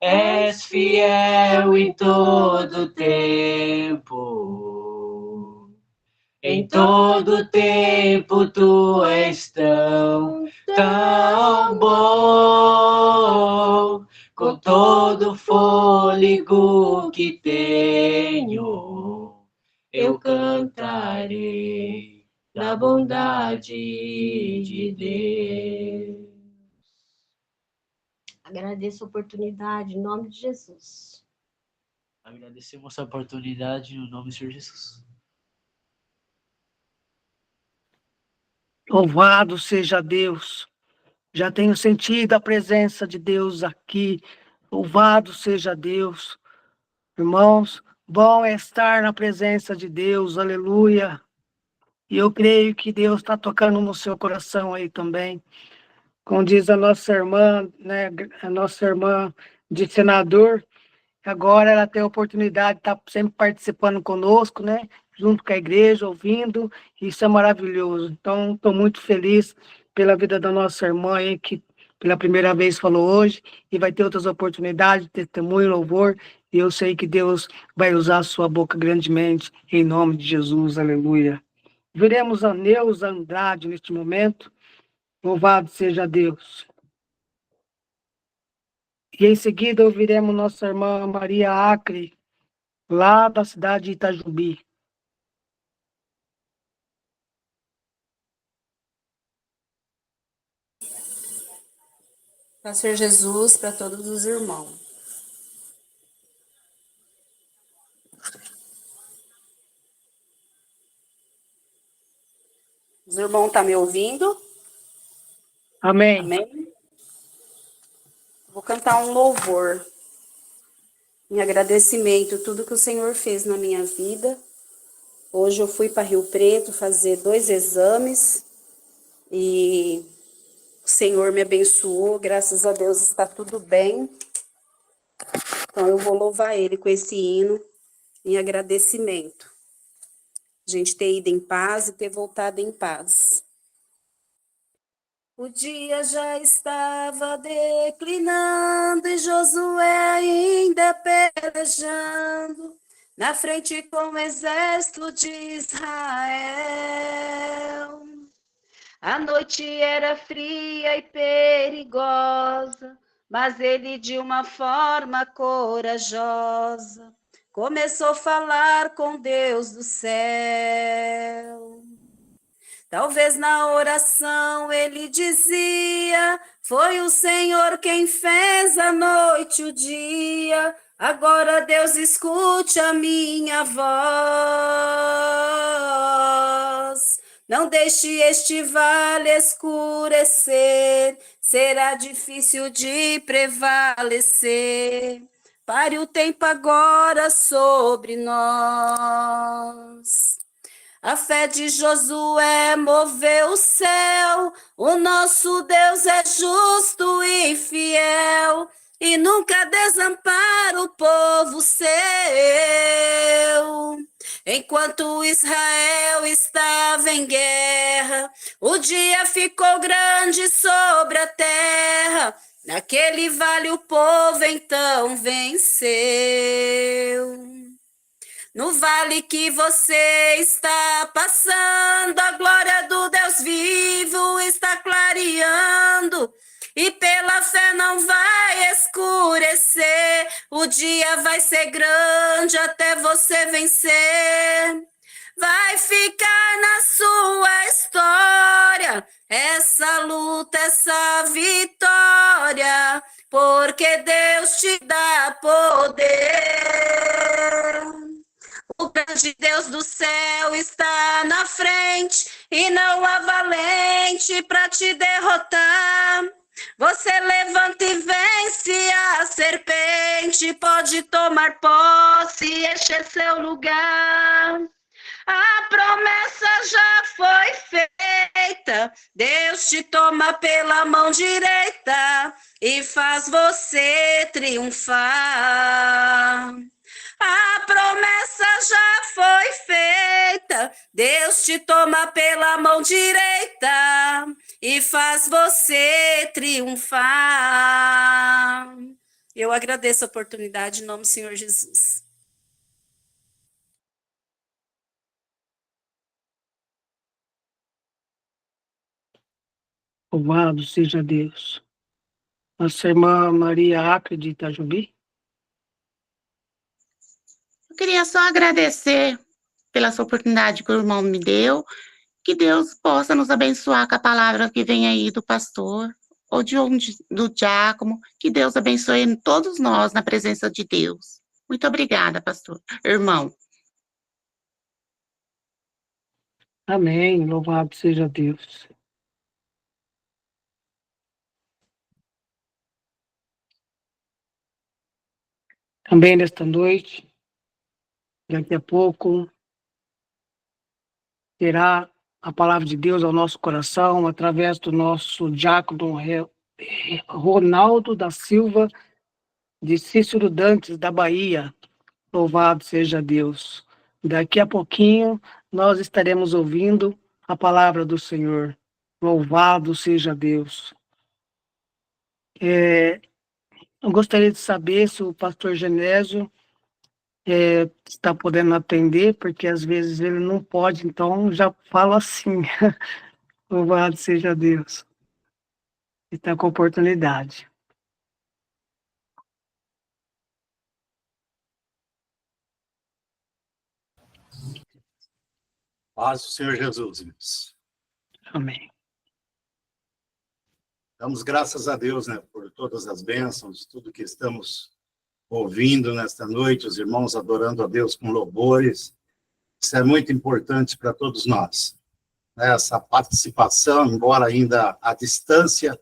És fiel em todo tempo, em todo tempo tu és tão bom, com todo o fôlego que tenho, eu cantarei da bondade de Deus. Agradeço a oportunidade em nome de Jesus. Agradecemos a oportunidade no nome do Senhor Jesus. Louvado seja Deus. Já tenho sentido a presença de Deus aqui. Louvado seja Deus. Irmãos, bom é estar na presença de Deus. Aleluia. E eu creio que Deus está tocando no seu coração aí também. Como diz a nossa irmã, né, a nossa irmã de senador, Agora ela tem a oportunidade de estar sempre participando conosco, né? Junto com a igreja, ouvindo. Isso é maravilhoso. Então, estou muito feliz pela vida da nossa irmã aí, que pela primeira vez falou hoje, e vai ter outras oportunidades, testemunho, louvor, e eu sei que Deus vai usar a sua boca grandemente, em nome de Jesus, aleluia. Veremos a Neuza Andrade neste momento, louvado seja Deus. E em seguida ouviremos nossa irmã Maria Acre, lá da cidade de Itajubi. Para ser Jesus, para todos os irmãos. Os irmãos estão me ouvindo? Amém. Amém? Vou cantar um louvor em agradecimento a tudo que o Senhor fez na minha vida. Hoje eu fui para Rio Preto fazer 2 exames e o Senhor me abençoou, graças a Deus está tudo bem. Então eu vou louvar Ele com esse hino em agradecimento. A gente ter ido em paz e ter voltado em paz. O dia já estava declinando e Josué ainda pelejando na frente com o exército de Israel. A noite era fria e perigosa, mas ele de uma forma corajosa começou a falar com Deus do céu. Talvez na oração ele dizia, foi o Senhor quem fez a noite e o dia, agora Deus escute a minha voz. Não deixe este vale escurecer, será difícil de prevalecer. Pare o tempo agora sobre nós. A fé de Josué moveu o céu, o nosso Deus é justo e fiel, e nunca desampara o povo seu. Enquanto Israel estava em guerra, o dia ficou grande sobre a terra, naquele vale o povo então venceu. No vale que você está passando, a glória do Deus vivo está clareando, e pela fé não vai escurecer, o dia vai ser grande até você vencer. Vai ficar na sua história essa luta, essa vitória, porque Deus te dá poder. O grande Deus do céu está na frente e não há valente para te derrotar. Você levanta e vence a serpente, pode tomar posse, este é seu lugar. A promessa já foi feita, Deus te toma pela mão direita e faz você triunfar. A promessa já foi feita, Deus te toma pela mão direita e faz você triunfar. Eu agradeço a oportunidade em nome do Senhor Jesus. Louvado seja Deus. Nossa irmã Maria Acre de Itajubi. Eu queria só agradecer pela essa oportunidade que o irmão me deu, que Deus possa nos abençoar com a palavra que vem aí do pastor, ou do diácono, que Deus abençoe todos nós na presença de Deus. Muito obrigada, pastor, irmão. Amém, louvado seja Deus. Também nesta noite, daqui a pouco, terá a palavra de Deus ao nosso coração, através do nosso diácono Ronaldo da Silva, de Cícero Dantas, da Bahia. Louvado seja Deus. Daqui a pouquinho nós estaremos ouvindo a palavra do Senhor. Louvado seja Deus. Eu gostaria de saber se o pastor Genésio está podendo atender, porque às vezes ele não pode, então já falo assim. Louvado seja Deus. Está com oportunidade. Paz do Senhor Jesus, irmãos. Amém. Damos graças a Deus, né, por todas as bênçãos, tudo que estamos ouvindo nesta noite, os irmãos adorando a Deus com louvores. Isso é muito importante para todos nós. Essa participação, embora ainda à distância,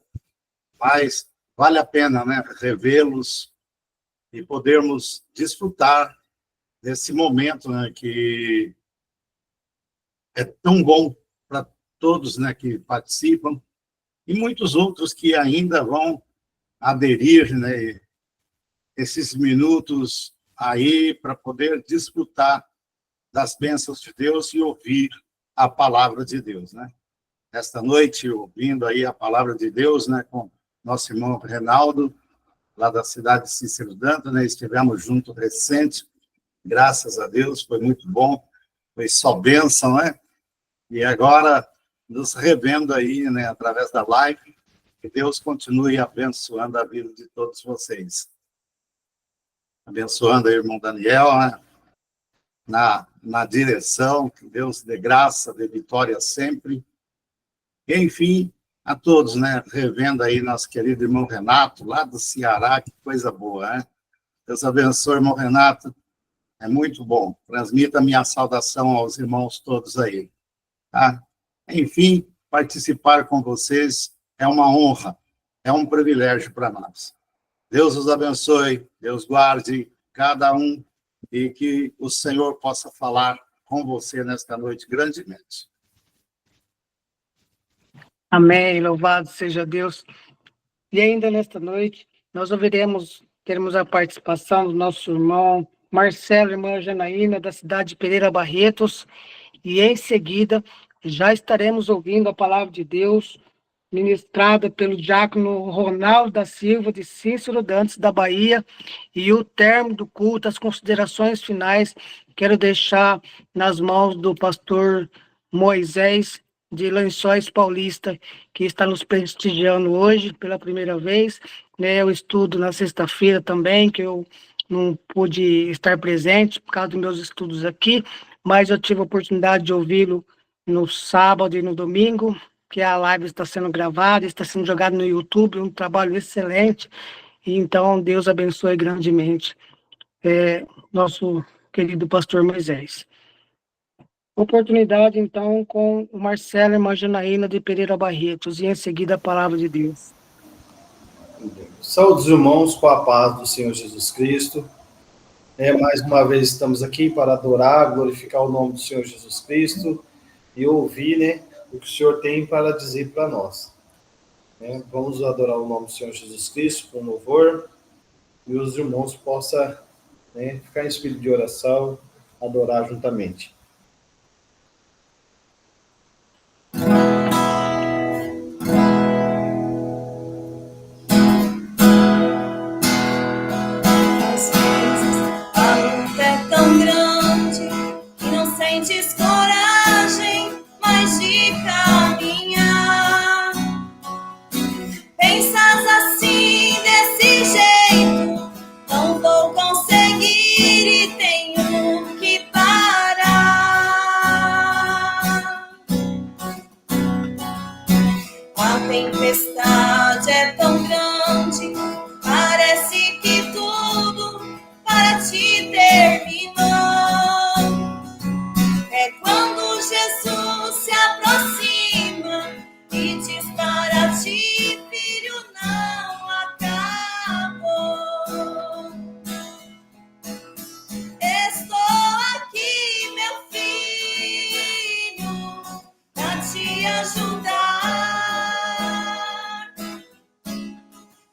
mas vale a pena, né, revê-los e podermos desfrutar desse momento, né, que é tão bom para todos, né, que participam, e muitos outros que ainda vão aderir, né, esses minutos aí para poder desfrutar das bênçãos de Deus e ouvir a palavra de Deus, né? Esta noite, ouvindo aí a palavra de Deus, né, com nosso irmão Reinaldo, lá da cidade de Cícero Dantas, né, estivemos juntos recente, graças a Deus, foi muito bom, foi só bênção, né? E agora, nos revendo aí, né, através da live, que Deus continue abençoando a vida de todos vocês. Abençoando o irmão Daniel, né, na direção, que Deus dê graça, dê vitória sempre. E, enfim, a todos, né, revendo aí nosso querido irmão Renato, lá do Ceará, que coisa boa, né? Deus abençoe, irmão Renato, é muito bom. Transmita a minha saudação aos irmãos todos aí. Tá? Enfim, participar com vocês é uma honra, é um privilégio para nós. Deus os abençoe, Deus guarde cada um e que o Senhor possa falar com você nesta noite grandemente. Amém, louvado seja Deus. E ainda nesta noite, nós teremos a participação do nosso irmão Marcelo e irmã Janaína, da cidade de Pereira Barretos, e em seguida já estaremos ouvindo a palavra de Deus ministrada pelo diácono Ronaldo da Silva, de Cícero Dantas, da Bahia, e o termo do culto, as considerações finais, quero deixar nas mãos do pastor Moisés, de Lençóis Paulista, que está nos prestigiando hoje pela primeira vez, né? Eu estudo na sexta-feira também, que eu não pude estar presente por causa dos meus estudos aqui, mas eu tive a oportunidade de ouvi-lo no sábado e no domingo, que a live está sendo gravada, está sendo jogada no YouTube, um trabalho excelente, e então Deus abençoe grandemente nosso querido pastor Moisés. Oportunidade, então, com o Marcelo e a Janaína de Pereira Barretos, e em seguida a palavra de Deus. Saúde, irmãos, com a paz do Senhor Jesus Cristo. Mais uma vez estamos aqui para adorar, glorificar o nome do Senhor Jesus Cristo e ouvir, né, o que o Senhor tem para dizer para nós. Vamos adorar o nome do Senhor Jesus Cristo com louvor e os irmãos possam, né, ficar em espírito de oração, adorar juntamente.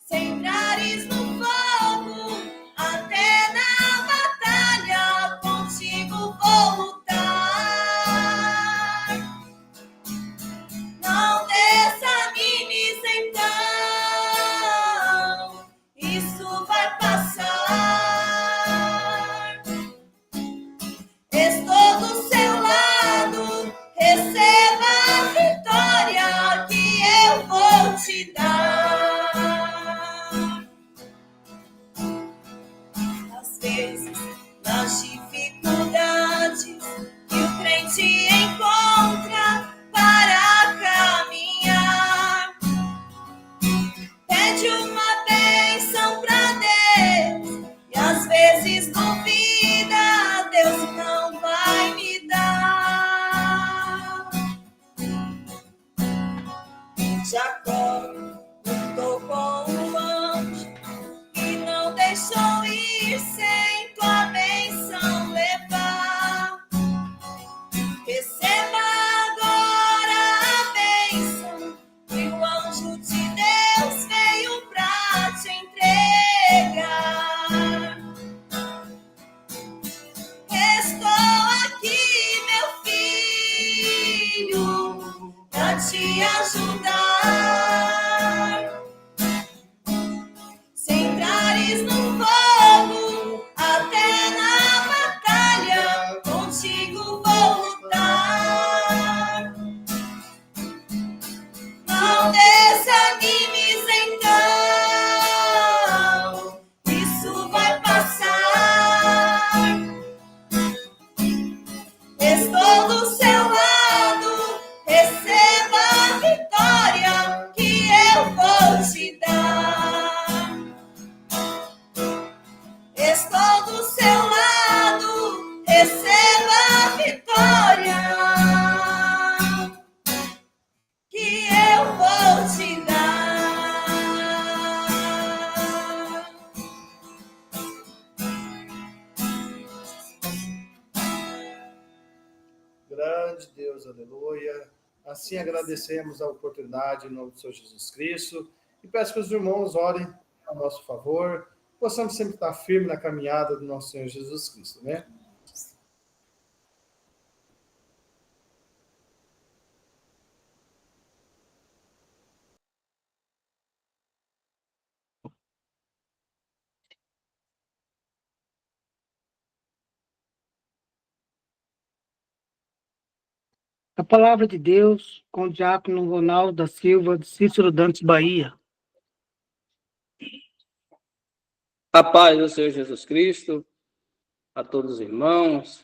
Sembrares no fogo Jacó lutou com o anjo e não deixou ir sem tua bênção levar. Receba agora a bênção que o anjo de Deus veio pra te entregar. Estou aqui, meu filho, pra te ajudar. Se entrares no fogo, até na batalha, contigo vou lutar. Não desanimes então, isso vai passar. Estou do seu lado, receba a vitória que eu vou te dar. Estou do seu lado, receba a vitória que eu vou te dar. Grande Deus, aleluia. Assim agradecemos a oportunidade em nome do Senhor Jesus Cristo e peço que os irmãos orem a nosso favor, possamos sempre estar firmes na caminhada do nosso Senhor Jesus Cristo, né? A palavra de Deus com o diácono Ronaldo da Silva, de Cícero Dantas, Bahia. A paz do Senhor Jesus Cristo, a todos os irmãos,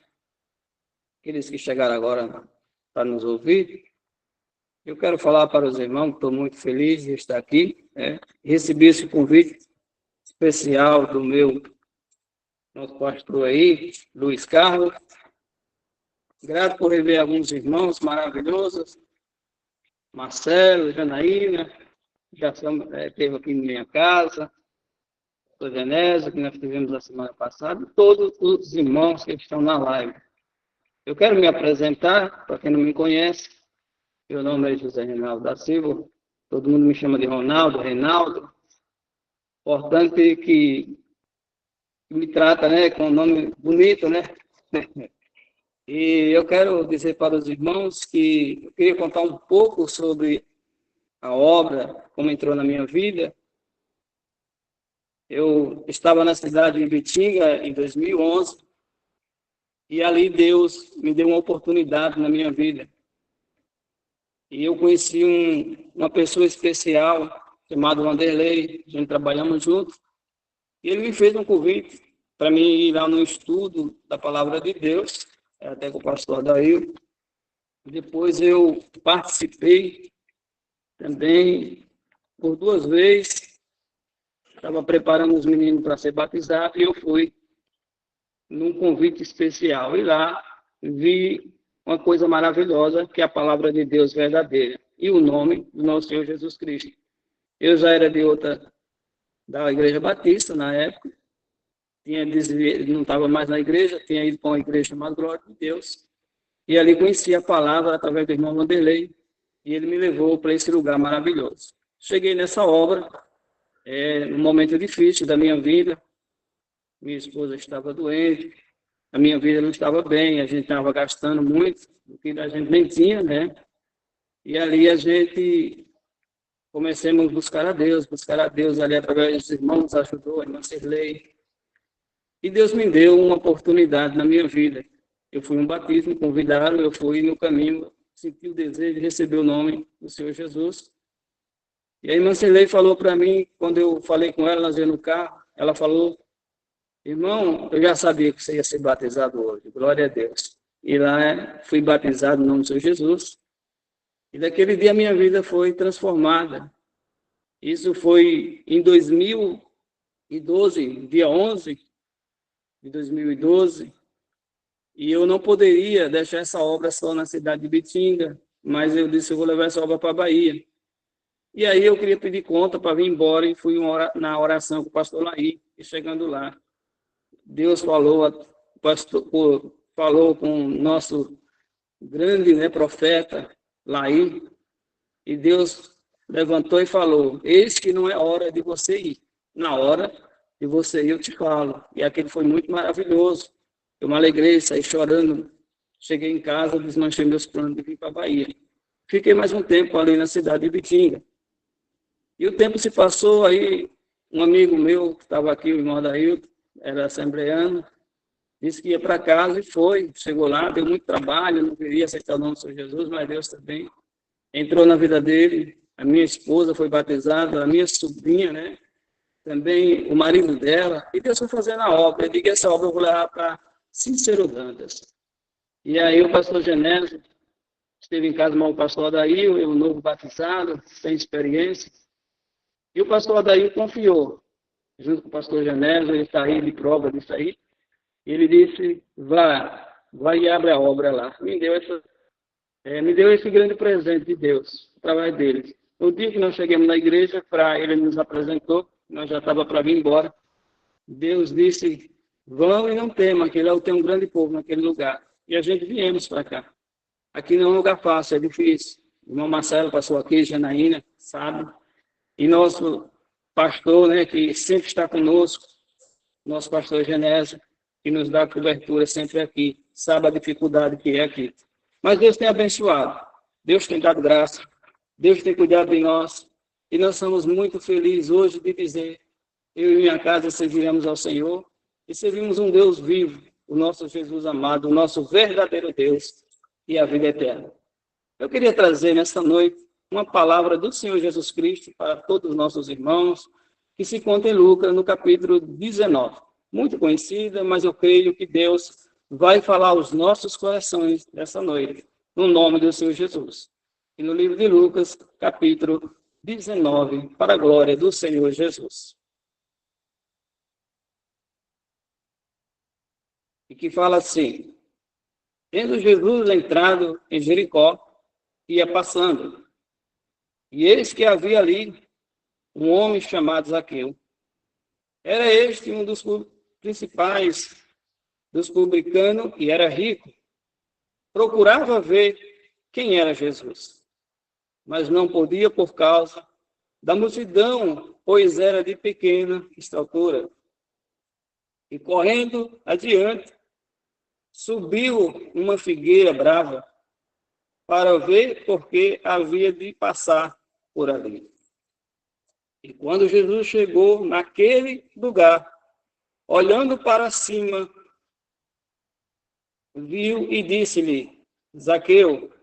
aqueles que chegaram agora para nos ouvir. Eu quero falar para os irmãos que estou muito feliz de estar aqui, recebi esse convite especial do nosso pastor aí, Luiz Carlos. Grato por rever alguns irmãos maravilhosos, Marcelo, Janaína, já esteve aqui em minha casa, o Venésio, que nós tivemos a semana passada, todos os irmãos que estão na live. Eu quero me apresentar, para quem não me conhece, meu nome é José Reinaldo da Silva, todo mundo me chama de Ronaldo, Reinaldo. Importante que me trata, com um nome bonito, E eu quero dizer para os irmãos que eu queria contar um pouco sobre a obra, como entrou na minha vida. Eu estava na cidade de Ibitinga em 2011 e ali Deus me deu uma oportunidade na minha vida. E eu conheci uma pessoa especial chamada Wanderlei, a gente trabalhamos juntos, e ele me fez um convite para mim ir lá no estudo da Palavra de Deus, até com o pastor Adair. Depois eu participei também por 2 vezes. Estava preparando os meninos para ser batizado e eu fui num convite especial. E lá vi uma coisa maravilhosa, que é a Palavra de Deus verdadeira e o nome do nosso Senhor Jesus Cristo. Eu já era da Igreja Batista na época. Não estava mais na igreja, tinha ido para uma igreja chamada Glória de Deus, e ali conheci a palavra através do irmão Wanderlei, e ele me levou para esse lugar maravilhoso. Cheguei nessa obra, num momento difícil da minha vida, minha esposa estava doente, a minha vida não estava bem, a gente estava gastando muito, o que a gente nem tinha, E ali a gente começamos a buscar a Deus ali através dos irmãos, nos ajudou, a irmã Cirlei. E Deus me deu uma oportunidade na minha vida. Eu fui um batismo, me convidaram, eu fui no caminho, senti o desejo de receber o nome do Senhor Jesus. E a irmã Cirlei falou para mim, quando eu falei com ela, nós íamos no carro, ela falou: irmão, eu já sabia que você ia ser batizado hoje, glória a Deus. E lá fui batizado no nome do Senhor Jesus. E daquele dia a minha vida foi transformada. Isso foi em 2012, dia 11 de 2012, e eu não poderia deixar essa obra só na cidade de Ibitinga, mas eu disse, eu vou levar essa obra para a Bahia. E aí eu queria pedir conta para vir embora e fui na oração com o pastor Laí. E chegando lá, Deus falou, falou com o nosso grande, né, profeta Laí, e Deus levantou e falou: eis que não é hora de você ir, na hora de você ir eu te falo. E aquele foi muito maravilhoso. Eu me alegrei, saí chorando, cheguei em casa, desmanchei meus planos de vir para a Bahia. Fiquei mais um tempo ali na cidade de Ibitinga. E o tempo se passou, aí um amigo meu, que estava aqui, o irmão Adailton, era assembleano, disse que ia para casa e foi. Chegou lá, deu muito trabalho, não queria aceitar o nome do Senhor Jesus, mas Deus também entrou na vida dele. A minha esposa foi batizada, a minha sobrinha, né? Também o marido dela. E Deus foi fazendo a obra. Eu digo, essa obra eu vou levar para Sincerodantas. E aí o pastor Genésio esteve em casa com o pastor Adail, eu novo batizado, sem experiência. E o pastor Adail confiou, junto com o pastor Genésio, ele está aí de prova disso aí. E ele disse: vai e abre a obra lá. Me deu esse grande presente de Deus, o trabalho dele. No dia que nós chegamos na igreja, ele nos apresentou, nós já estava para vir embora. Deus disse: vão e não temam, que lá tem um grande povo naquele lugar. E a gente viemos para cá. Aqui não é um lugar fácil, é difícil. O irmão Marcelo passou aqui, Janaína, sabe? E nosso pastor, né, que sempre está conosco, nosso pastor Genésio, que nos dá cobertura sempre aqui, sabe a dificuldade que é aqui. Mas Deus tem abençoado, Deus tem dado graça, Deus tem cuidado de nós, e nós somos muito felizes hoje de dizer: eu e minha casa serviremos ao Senhor, e servimos um Deus vivo, o nosso Jesus amado, o nosso verdadeiro Deus e a vida eterna. Eu queria trazer nesta noite uma palavra do Senhor Jesus Cristo para todos os nossos irmãos, que se conta em Lucas, no capítulo 19. Muito conhecida, mas eu creio que Deus vai falar aos nossos corações nessa noite, no nome do Senhor Jesus. E no livro de Lucas, capítulo 19, para a glória do Senhor Jesus. E que fala assim: tendo Jesus entrado em Jericó, ia passando, e eis que havia ali um homem chamado Zaqueu. Era este um dos principais dos publicanos, e era rico. Procurava ver quem era Jesus, mas não podia por causa da multidão, pois era de pequena estatura. E correndo adiante, subiu uma figueira brava para ver porque havia de passar por ali. E quando Jesus chegou naquele lugar, olhando para cima, viu e disse-lhe: Zaqueu,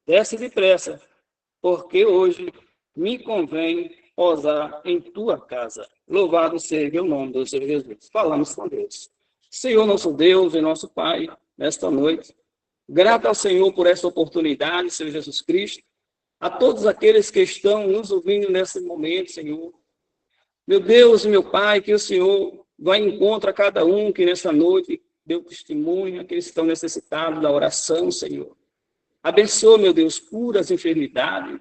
desce depressa, porque hoje me convém posar em tua casa. Louvado seja o nome do Senhor Jesus. Falamos com Deus. Senhor, nosso Deus e nosso Pai, nesta noite, grato ao Senhor por essa oportunidade, Senhor Jesus Cristo, a todos aqueles que estão nos ouvindo nesse momento, Senhor. Meu Deus e meu Pai, que o Senhor vai em encontro a cada um que nessa noite deu testemunho, aqueles que estão necessitados da oração, Senhor. Abençoa, meu Deus, cura as enfermidades.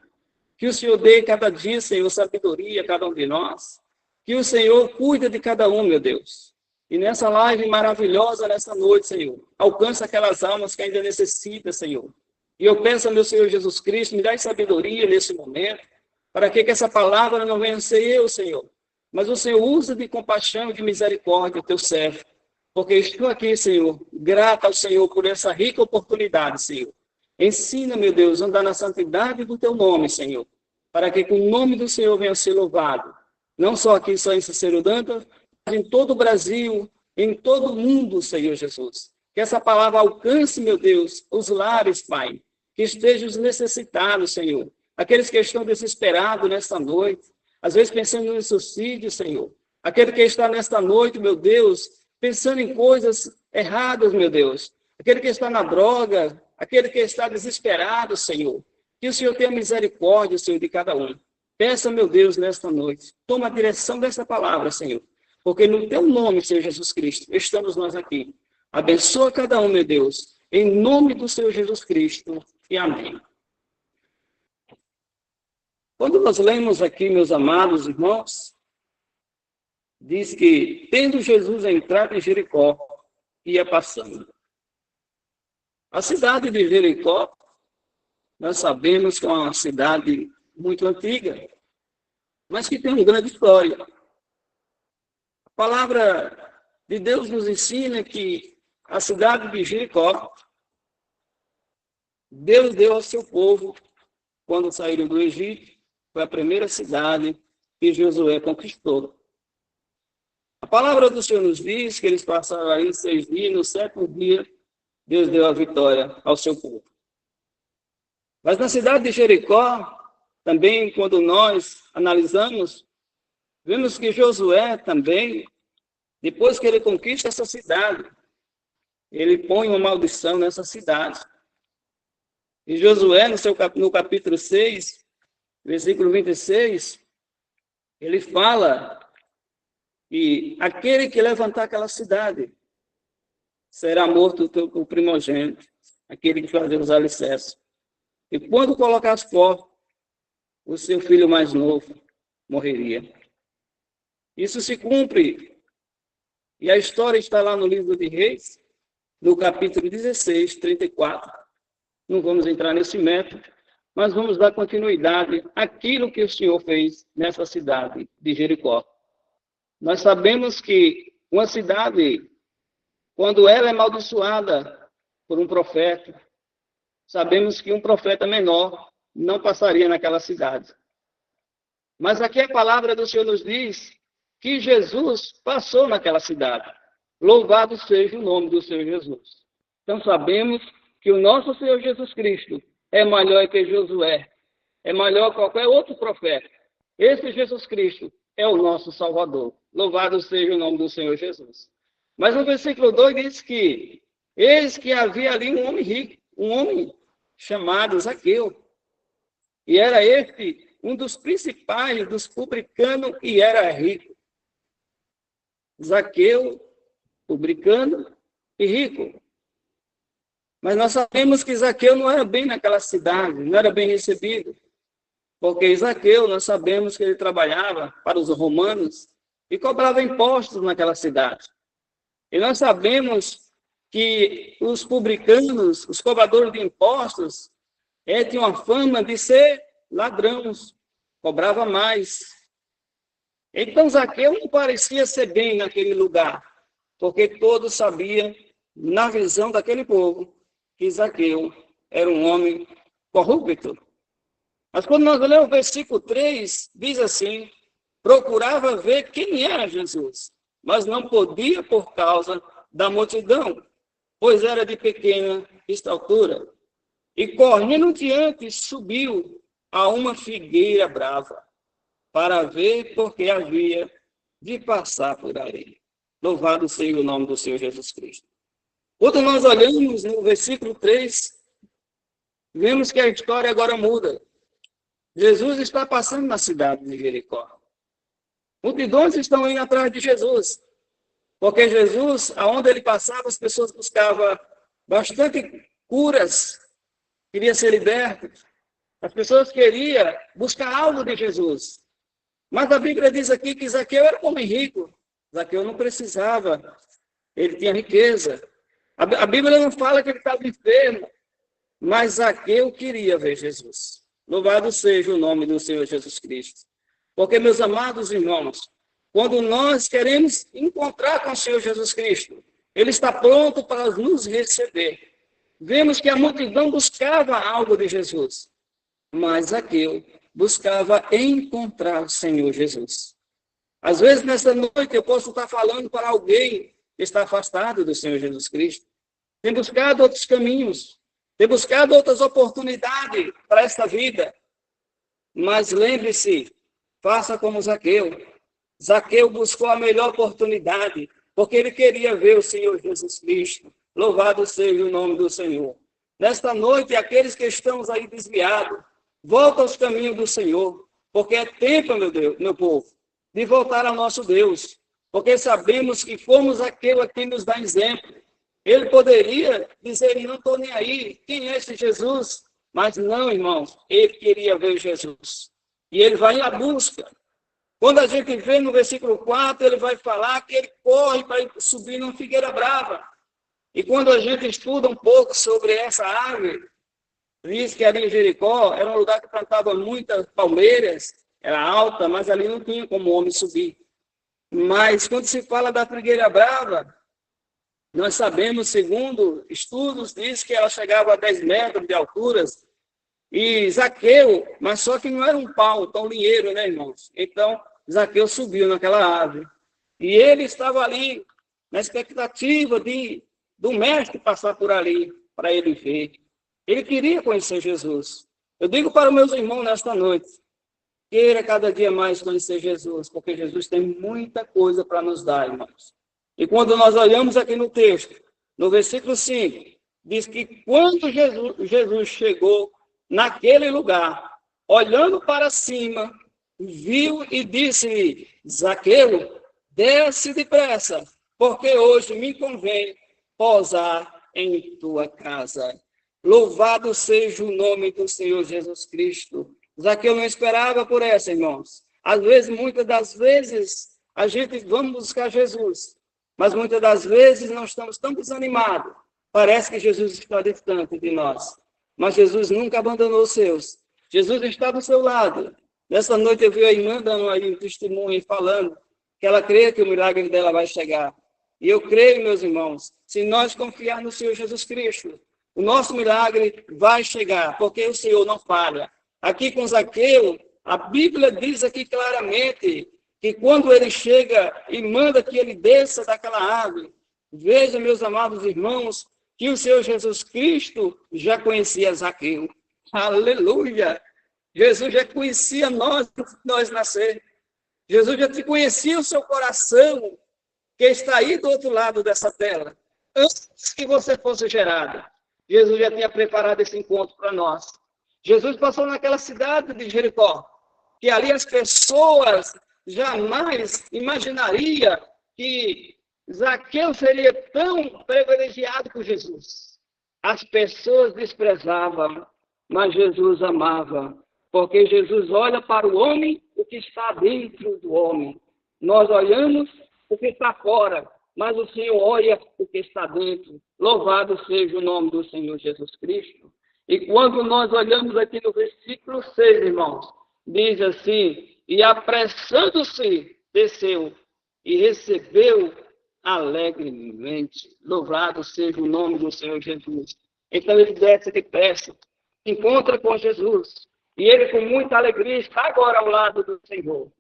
Que o Senhor dê cada dia, Senhor, sabedoria a cada um de nós. Que o Senhor cuide de cada um, meu Deus. E nessa live maravilhosa, nessa noite, Senhor, alcança aquelas almas que ainda necessitam, Senhor. E eu peço ao meu Senhor Jesus Cristo, me dá sabedoria nesse momento, para que essa palavra não venha ser eu, Senhor, mas o Senhor usa de compaixão e de misericórdia o teu servo. Porque estou aqui, Senhor, grato ao Senhor por essa rica oportunidade, Senhor. Ensina, meu Deus, a andar na santidade do teu nome, Senhor, para que o nome do Senhor venha a ser louvado. Não só aqui, só em Sincerodantas, mas em todo o Brasil, em todo o mundo, Senhor Jesus. Que essa palavra alcance, meu Deus, os lares, Pai. Que estejam os necessitados, Senhor. Aqueles que estão desesperados nesta noite, às vezes pensando no suicídio, Senhor. Aquele que está nesta noite, meu Deus, pensando em coisas erradas, meu Deus. Aquele que está na droga, aquele que está desesperado, Senhor. Que o Senhor tenha misericórdia, Senhor, de cada um. Peça, meu Deus, nesta noite. Toma a direção dessa palavra, Senhor. Porque no teu nome, Senhor Jesus Cristo, estamos nós aqui. Abençoa cada um, meu Deus. Em nome do Senhor Jesus Cristo. E amém. Quando nós lemos aqui, meus amados irmãos, diz que, tendo Jesus entrado em Jericó, ia passando. A cidade de Jericó, nós sabemos que é uma cidade muito antiga, mas que tem uma grande história. A palavra de Deus nos ensina que a cidade de Jericó, Deus deu ao seu povo, quando saíram do Egito, foi a primeira cidade que Josué conquistou. A palavra do Senhor nos diz que eles passaram aí 6 dias, no 7º dia, Deus deu a vitória ao seu povo. Mas na cidade de Jericó, também, quando nós analisamos, vemos que Josué também, depois que ele conquista essa cidade, ele põe uma maldição nessa cidade. E Josué, no capítulo 6, versículo 26, ele fala que aquele que levantar aquela cidade será morto o primogênito, aquele que fazer os alicerces. E quando colocar as portas, o seu filho mais novo morreria. Isso se cumpre. E a história está lá no livro de Reis, no capítulo 16, 34. Não vamos entrar nesse método, mas vamos dar continuidade àquilo que o Senhor fez nessa cidade de Jericó. Nós sabemos que uma cidade, quando ela é amaldiçoada por um profeta, sabemos que um profeta menor não passaria naquela cidade. Mas aqui a palavra do Senhor nos diz que Jesus passou naquela cidade. Louvado seja o nome do Senhor Jesus. Então sabemos que o nosso Senhor Jesus Cristo é maior que Josué, é maior que qualquer outro profeta. Esse Jesus Cristo é o nosso Salvador. Louvado seja o nome do Senhor Jesus. Mas no versículo 2 diz que eis que havia ali um homem rico, um homem chamado Zaqueu. E era este um dos principais dos publicanos e era rico. Zaqueu, publicano e rico. Mas nós sabemos que Zaqueu não era bem naquela cidade, não era bem recebido. Porque Zaqueu, nós sabemos que ele trabalhava para os romanos e cobrava impostos naquela cidade. E nós sabemos que os publicanos, os cobradores de impostos, tinham a fama de ser ladrões, cobrava mais. Então Zaqueu não parecia ser bem naquele lugar, porque todos sabiam, na visão daquele povo, que Zaqueu era um homem corrupto. Mas quando nós lemos o versículo 3, diz assim, procurava ver quem era Jesus, mas não podia por causa da multidão, pois era de pequena estatura. E correndo diante, subiu a uma figueira brava, para ver porque havia de passar por ali. Louvado seja o nome do Senhor Jesus Cristo. Quando nós olhamos no versículo 3, vemos que a história agora muda. Jesus está passando na cidade de Jericó. Multidões estão indo atrás de Jesus, porque Jesus, aonde ele passava, as pessoas buscavam bastante curas, queriam ser libertas. As pessoas queriam buscar algo de Jesus. Mas a Bíblia diz aqui que Zaqueu era um homem rico. Zaqueu não precisava, ele tinha riqueza. A Bíblia não fala que ele estava enfermo, mas Zaqueu queria ver Jesus. Louvado seja o nome do Senhor Jesus Cristo. Porque, meus amados irmãos, quando nós queremos encontrar com o Senhor Jesus Cristo, ele está pronto para nos receber. Vemos que a multidão buscava algo de Jesus, mas Zaqueu buscava encontrar o Senhor Jesus. Às vezes, nesta noite, eu posso estar falando para alguém que está afastado do Senhor Jesus Cristo. Tem buscado outros caminhos, tem buscado outras oportunidades para esta vida. Mas lembre-se, faça como Zaqueu. Zaqueu buscou a melhor oportunidade, porque ele queria ver o Senhor Jesus Cristo. Louvado seja o nome do Senhor. Nesta noite, aqueles que estão aí desviados, volta aos caminhos do Senhor, porque é tempo, meu Deus, meu povo, de voltar ao nosso Deus, porque sabemos que fomos aquele a quem nos dá exemplo. Ele poderia dizer, não estou nem aí, quem é esse Jesus? Mas não, irmãos, ele queria ver Jesus. E ele vai à busca. Quando a gente vê no versículo 4, ele vai falar que ele corre para subir numa figueira brava. E quando a gente estuda um pouco sobre essa árvore, diz que ali em Jericó era um lugar que plantava muitas palmeiras, era alta, mas ali não tinha como o homem subir. Mas quando se fala da figueira brava, nós sabemos, segundo estudos, diz que ela chegava a 10 metros de altura. E Zaqueu, mas só que não era um pau tão linheiro, né, irmãos? Então, Zaqueu subiu naquela árvore. E ele estava ali na expectativa do mestre passar por ali, para ele ver. Ele queria conhecer Jesus. Eu digo para os meus irmãos nesta noite, queira cada dia mais conhecer Jesus, porque Jesus tem muita coisa para nos dar, irmãos. E quando nós olhamos aqui no texto, no versículo 5, diz que quando Jesus chegou naquele lugar, olhando para cima, viu e disse-lhe, Zaqueu, desce depressa, porque hoje me convém pousar em tua casa. Louvado seja o nome do Senhor Jesus Cristo. Zaqueu não esperava por essa, irmãos. Às vezes, muitas das vezes, a gente vamos buscar Jesus, mas muitas das vezes nós estamos tão desanimados. Parece que Jesus está distante de nós. Mas Jesus nunca abandonou os seus. Jesus está do seu lado. Nessa noite eu vi a irmã dando aí um testemunho e falando que ela crê que o milagre dela vai chegar. E eu creio, meus irmãos, se nós confiarmos no Senhor Jesus Cristo, o nosso milagre vai chegar, porque o Senhor não falha. Aqui com Zaqueu, a Bíblia diz aqui claramente que quando ele chega e manda que ele desça daquela árvore, veja, meus amados irmãos, que o Senhor Jesus Cristo já conhecia Zaqueu. Aleluia! Jesus já conhecia nós nascer. Jesus já te conhecia o seu coração, que está aí do outro lado dessa tela. Antes que você fosse gerado, Jesus já tinha preparado esse encontro para nós. Jesus passou naquela cidade de Jericó, que ali as pessoas jamais imaginariam que Zaqueu seria tão privilegiado por Jesus. As pessoas desprezavam, mas Jesus amava, porque Jesus olha para o homem o que está dentro do homem. Nós olhamos o que está fora, mas o Senhor olha o que está dentro. Louvado seja o nome do Senhor Jesus Cristo. E quando nós olhamos aqui no versículo 6, irmãos, diz assim, e apressando-se, desceu e recebeu alegremente. Louvado seja o nome do Senhor Jesus. Então ele desce depressa, encontra com Jesus, e ele com muita alegria está agora ao lado do Senhor.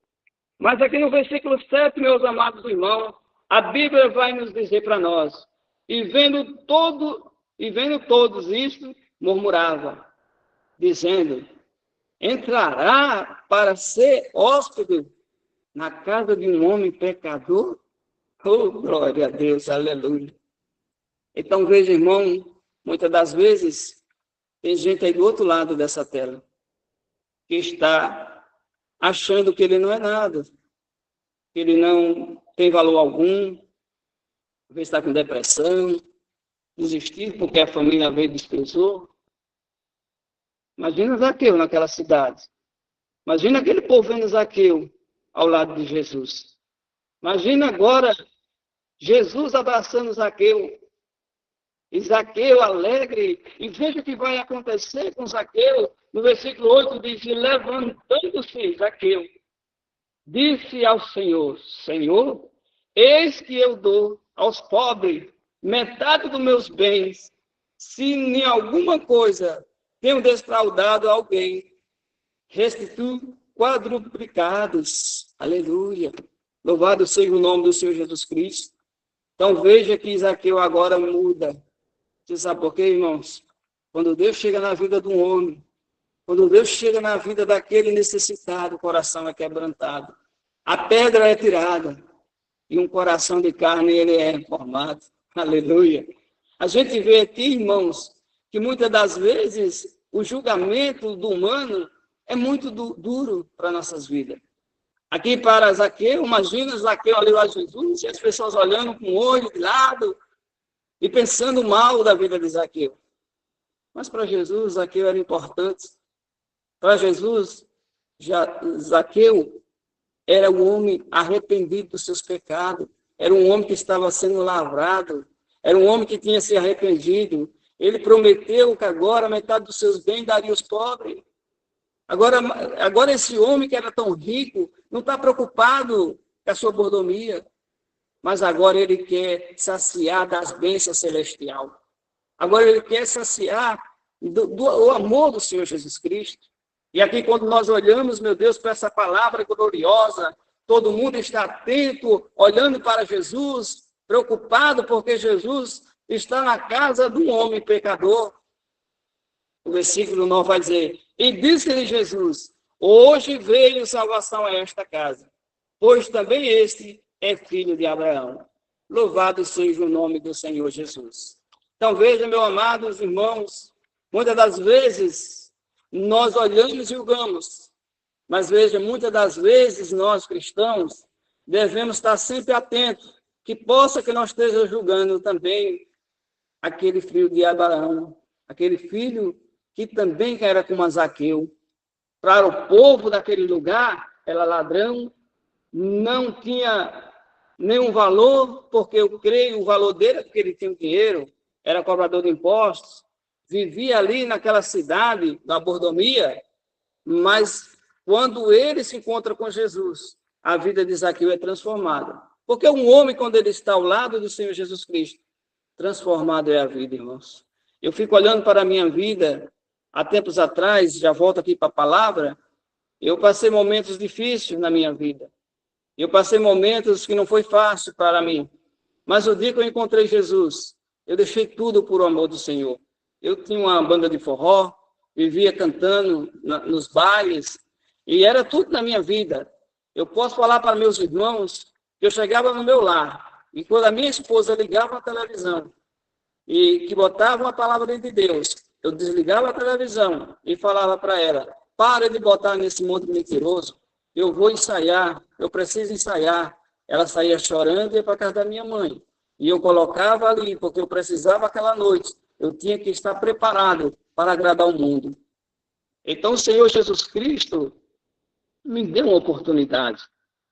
Mas aqui no versículo 7, meus amados irmãos, a Bíblia vai nos dizer para nós, e vendo todos isso, murmurava, dizendo, entrará para ser hóspede na casa de um homem pecador? Oh, glória a Deus, aleluia. Então, veja, irmão, muitas das vezes, tem gente aí do outro lado dessa tela, que está achando que ele não é nada, que ele não tem valor algum, está com depressão, desistir porque a família veio e desprezou. Imagina Zaqueu naquela cidade. Imagina aquele povo vendo Zaqueu ao lado de Jesus. Imagina agora Jesus abraçando Zaqueu. E Zaqueu alegre. E veja o que vai acontecer com Zaqueu. No versículo 8 diz, levantando-se Zaqueu, disse ao Senhor, Senhor, eis que eu dou aos pobres metade dos meus bens, se em alguma coisa tenho defraudado alguém, restituo quadruplicados. Aleluia. Louvado seja o nome do Senhor Jesus Cristo. Então veja que Zaqueu agora muda. Você sabe por quê, irmãos? Quando Deus chega na vida de um homem, quando Deus chega na vida daquele necessitado, o coração é quebrantado. A pedra é tirada e um coração de carne ele é formado. Aleluia. A gente vê aqui, irmãos, que muitas das vezes o julgamento do humano é muito duro para nossas vidas. Aqui para Zaqueu, imagina Zaqueu ali a Jesus e as pessoas olhando com o olho de lado e pensando mal da vida de Zaqueu. Mas para Jesus, Zaqueu era importante. Para Jesus, Zaqueu era um homem arrependido dos seus pecados, era um homem que estava sendo lavrado, era um homem que tinha se arrependido. Ele prometeu que agora metade dos seus bens daria aos pobres. Agora esse homem que era tão rico não está preocupado com a sua mordomia, mas agora ele quer saciar das bênçãos celestiais. Agora ele quer saciar do amor do Senhor Jesus Cristo. E aqui, quando nós olhamos, meu Deus, para essa palavra gloriosa, todo mundo está atento, olhando para Jesus, preocupado, porque Jesus está na casa de um homem pecador. O versículo 9 vai dizer: e disse-lhe Jesus: hoje veio salvação a esta casa, pois também este é filho de Abraão. Louvado seja o nome do Senhor Jesus. Então, veja, meus amados irmãos, muitas das vezes nós olhamos e julgamos, mas veja, muitas das vezes nós cristãos devemos estar sempre atentos, que possa que nós estejamos julgando também aquele filho de Abraão, aquele filho que também era como Zaqueu. Para o povo daquele lugar, era ladrão, não tinha nenhum valor, porque eu creio o valor dele é porque ele tinha dinheiro, era cobrador de impostos, vivia ali naquela cidade, na mordomia, mas quando ele se encontra com Jesus, a vida de Zaqueu é transformada. Porque um homem, quando ele está ao lado do Senhor Jesus Cristo, transformado é a vida, irmãos. Eu fico olhando para a minha vida, há tempos atrás, já volto aqui para a palavra, eu passei momentos difíceis na minha vida. Eu passei momentos que não foi fácil para mim. Mas o dia que eu encontrei Jesus, eu deixei tudo por amor do Senhor. Eu tinha uma banda de forró, vivia cantando nos bailes, e era tudo na minha vida. Eu posso falar para meus irmãos que eu chegava no meu lar, e quando a minha esposa ligava a televisão, e que botava uma palavra de Deus, eu desligava a televisão e falava para ela: para de botar nesse monte mentiroso, eu vou ensaiar, eu preciso ensaiar. Ela saía chorando e ia para a casa da minha mãe. E eu colocava ali, porque eu precisava aquela noite. Eu tinha que estar preparado para agradar o mundo. Então, o Senhor Jesus Cristo me deu uma oportunidade.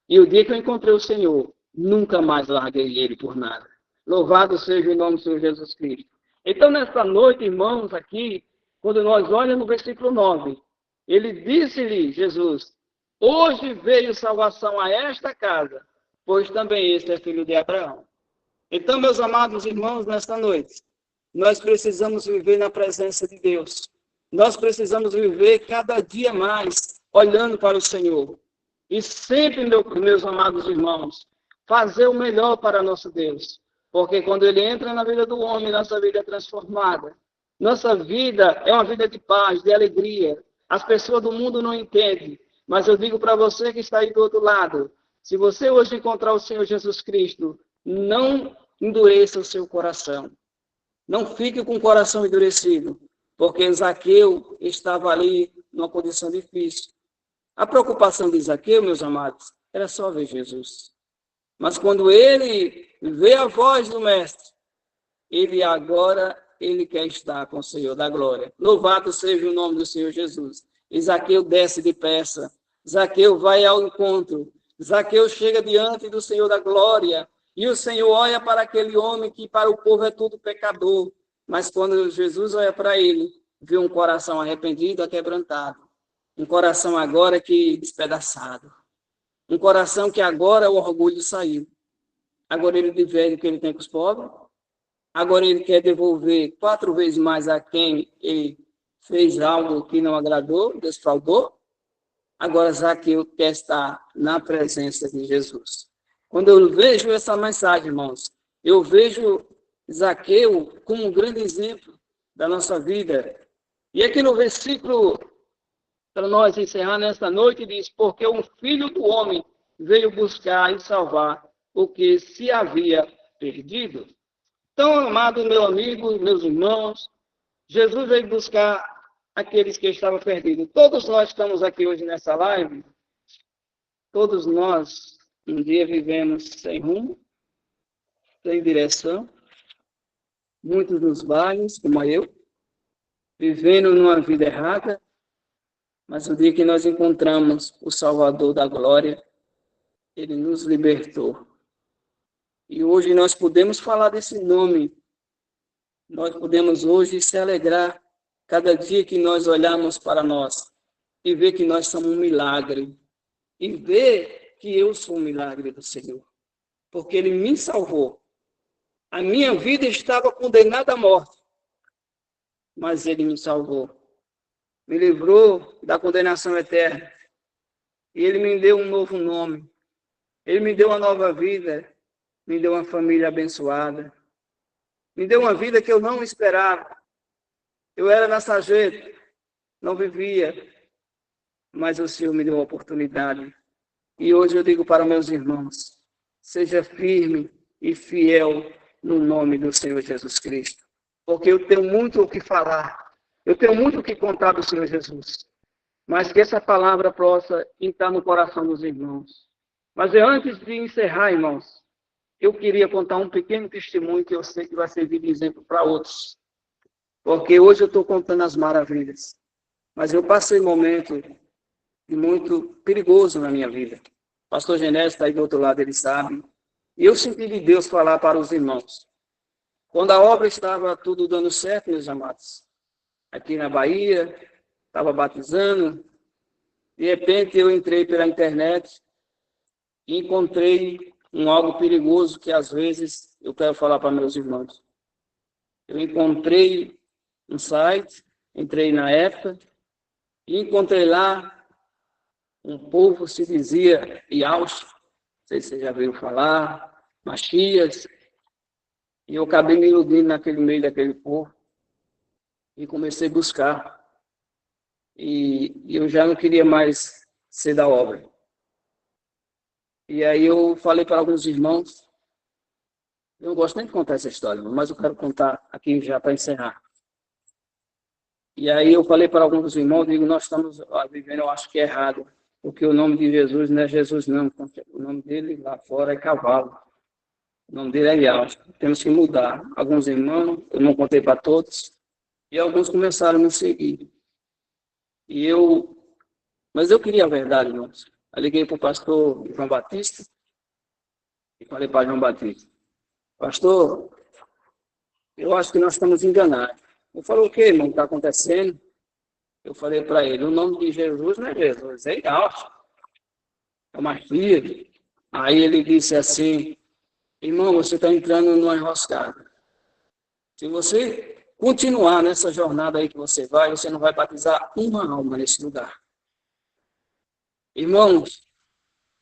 E o dia que eu encontrei o Senhor, nunca mais larguei ele por nada. Louvado seja o nome do Senhor Jesus Cristo. Então, nesta noite, irmãos, aqui, quando nós olhamos no versículo 9, ele disse-lhe, Jesus: hoje veio salvação a esta casa, pois também este é filho de Abraão. Então, meus amados irmãos, nesta noite, nós precisamos viver na presença de Deus. Nós precisamos viver cada dia mais olhando para o Senhor. E sempre, meus amados irmãos, fazer o melhor para nosso Deus. Porque quando ele entra na vida do homem, nossa vida é transformada. Nossa vida é uma vida de paz, de alegria. As pessoas do mundo não entendem. Mas eu digo para você que está aí do outro lado, se você hoje encontrar o Senhor Jesus Cristo, não endureça o seu coração. Não fique com o coração endurecido, porque Zaqueu estava ali numa condição difícil. A preocupação de Zaqueu, meus amados, era só ver Jesus. Mas quando ele vê a voz do Mestre, ele quer estar com o Senhor da glória. Louvado seja o nome do Senhor Jesus. E Zaqueu desce depressa. Zaqueu vai ao encontro. Zaqueu chega diante do Senhor da glória. E o Senhor olha para aquele homem que para o povo é tudo pecador. Mas quando Jesus olha para ele, vê um coração arrependido, aquebrantado. Um coração agora que despedaçado. Um coração que agora o orgulho saiu. Agora ele divide o que ele tem com os pobres. Agora ele quer devolver 4 vezes mais a quem ele fez algo que não agradou, desfraudou. Agora Zaqueu quer estar na presença de Jesus. Quando eu vejo essa mensagem, irmãos, eu vejo Zaqueu como um grande exemplo da nossa vida. E aqui no versículo, para nós encerrar nesta noite, diz: porque o Filho do Homem veio buscar e salvar o que se havia perdido. Então, amado meu amigo, meus irmãos, Jesus veio buscar aqueles que estavam perdidos. Todos nós estamos aqui hoje nessa live, todos nós um dia vivemos sem rumo, sem direção, muitos nos vales, como eu, vivendo numa vida errada, Mas o dia que nós encontramos o Salvador da glória, ele nos libertou. E hoje nós podemos falar desse nome. Nós podemos hoje se alegrar cada dia que nós olhamos para nós e ver que nós somos um milagre. E ver que eu sou um milagre do Senhor. Porque ele me salvou. A minha vida estava condenada à morte. Mas ele me salvou. Me livrou da condenação eterna. E ele me deu um novo nome. Ele me deu uma nova vida. Me deu uma família abençoada. Me deu uma vida que eu não esperava. Eu era mensageiro, não vivia. Mas o Senhor me deu a oportunidade. E hoje eu digo para meus irmãos, seja firme e fiel no nome do Senhor Jesus Cristo. Porque eu tenho muito o que falar. Eu tenho muito o que contar do Senhor Jesus. Mas que essa palavra possa entrar no coração dos irmãos. Mas antes de encerrar, irmãos, eu queria contar um pequeno testemunho que eu sei que vai servir de exemplo para outros. Porque hoje eu estou contando as maravilhas. Mas eu passei um momento muito perigoso na minha vida. O pastor Genésio está aí do outro lado, ele sabe. E eu senti de Deus falar para os irmãos. Quando a obra estava tudo dando certo, meus amados, aqui na Bahia, estava batizando, de repente eu entrei pela internet e encontrei algo perigoso que às vezes eu quero falar para meus irmãos. Eu encontrei um site, entrei na época e encontrei lá um povo se dizia Iauch, não sei se vocês já viram falar, Machias, e eu acabei me iludindo naquele meio daquele povo e comecei a buscar. E eu já não queria mais ser da obra. E aí eu falei para alguns irmãos, eu não gosto nem de contar essa história, mas eu quero contar aqui já para encerrar. E aí eu falei para alguns dos irmãos, digo, nós estamos vivendo, eu acho que é errado, porque o nome de Jesus não é Jesus não, o nome dele lá fora é cavalo, o nome dele é Iauch, temos que mudar. Alguns irmãos, eu não contei para todos, e alguns começaram a me seguir. Mas eu queria a verdade, irmãos. Eu liguei para o pastor João Batista e falei para João Batista, pastor, eu acho que nós estamos enganados. Ele falou, o que, irmão, está acontecendo? Eu falei para ele, o nome de Jesus não é Jesus, é Iauch. É uma filha. Aí ele disse assim, irmão, você está entrando numa enroscada. Se você continuar nessa jornada aí que você não vai batizar uma alma nesse lugar. Irmãos,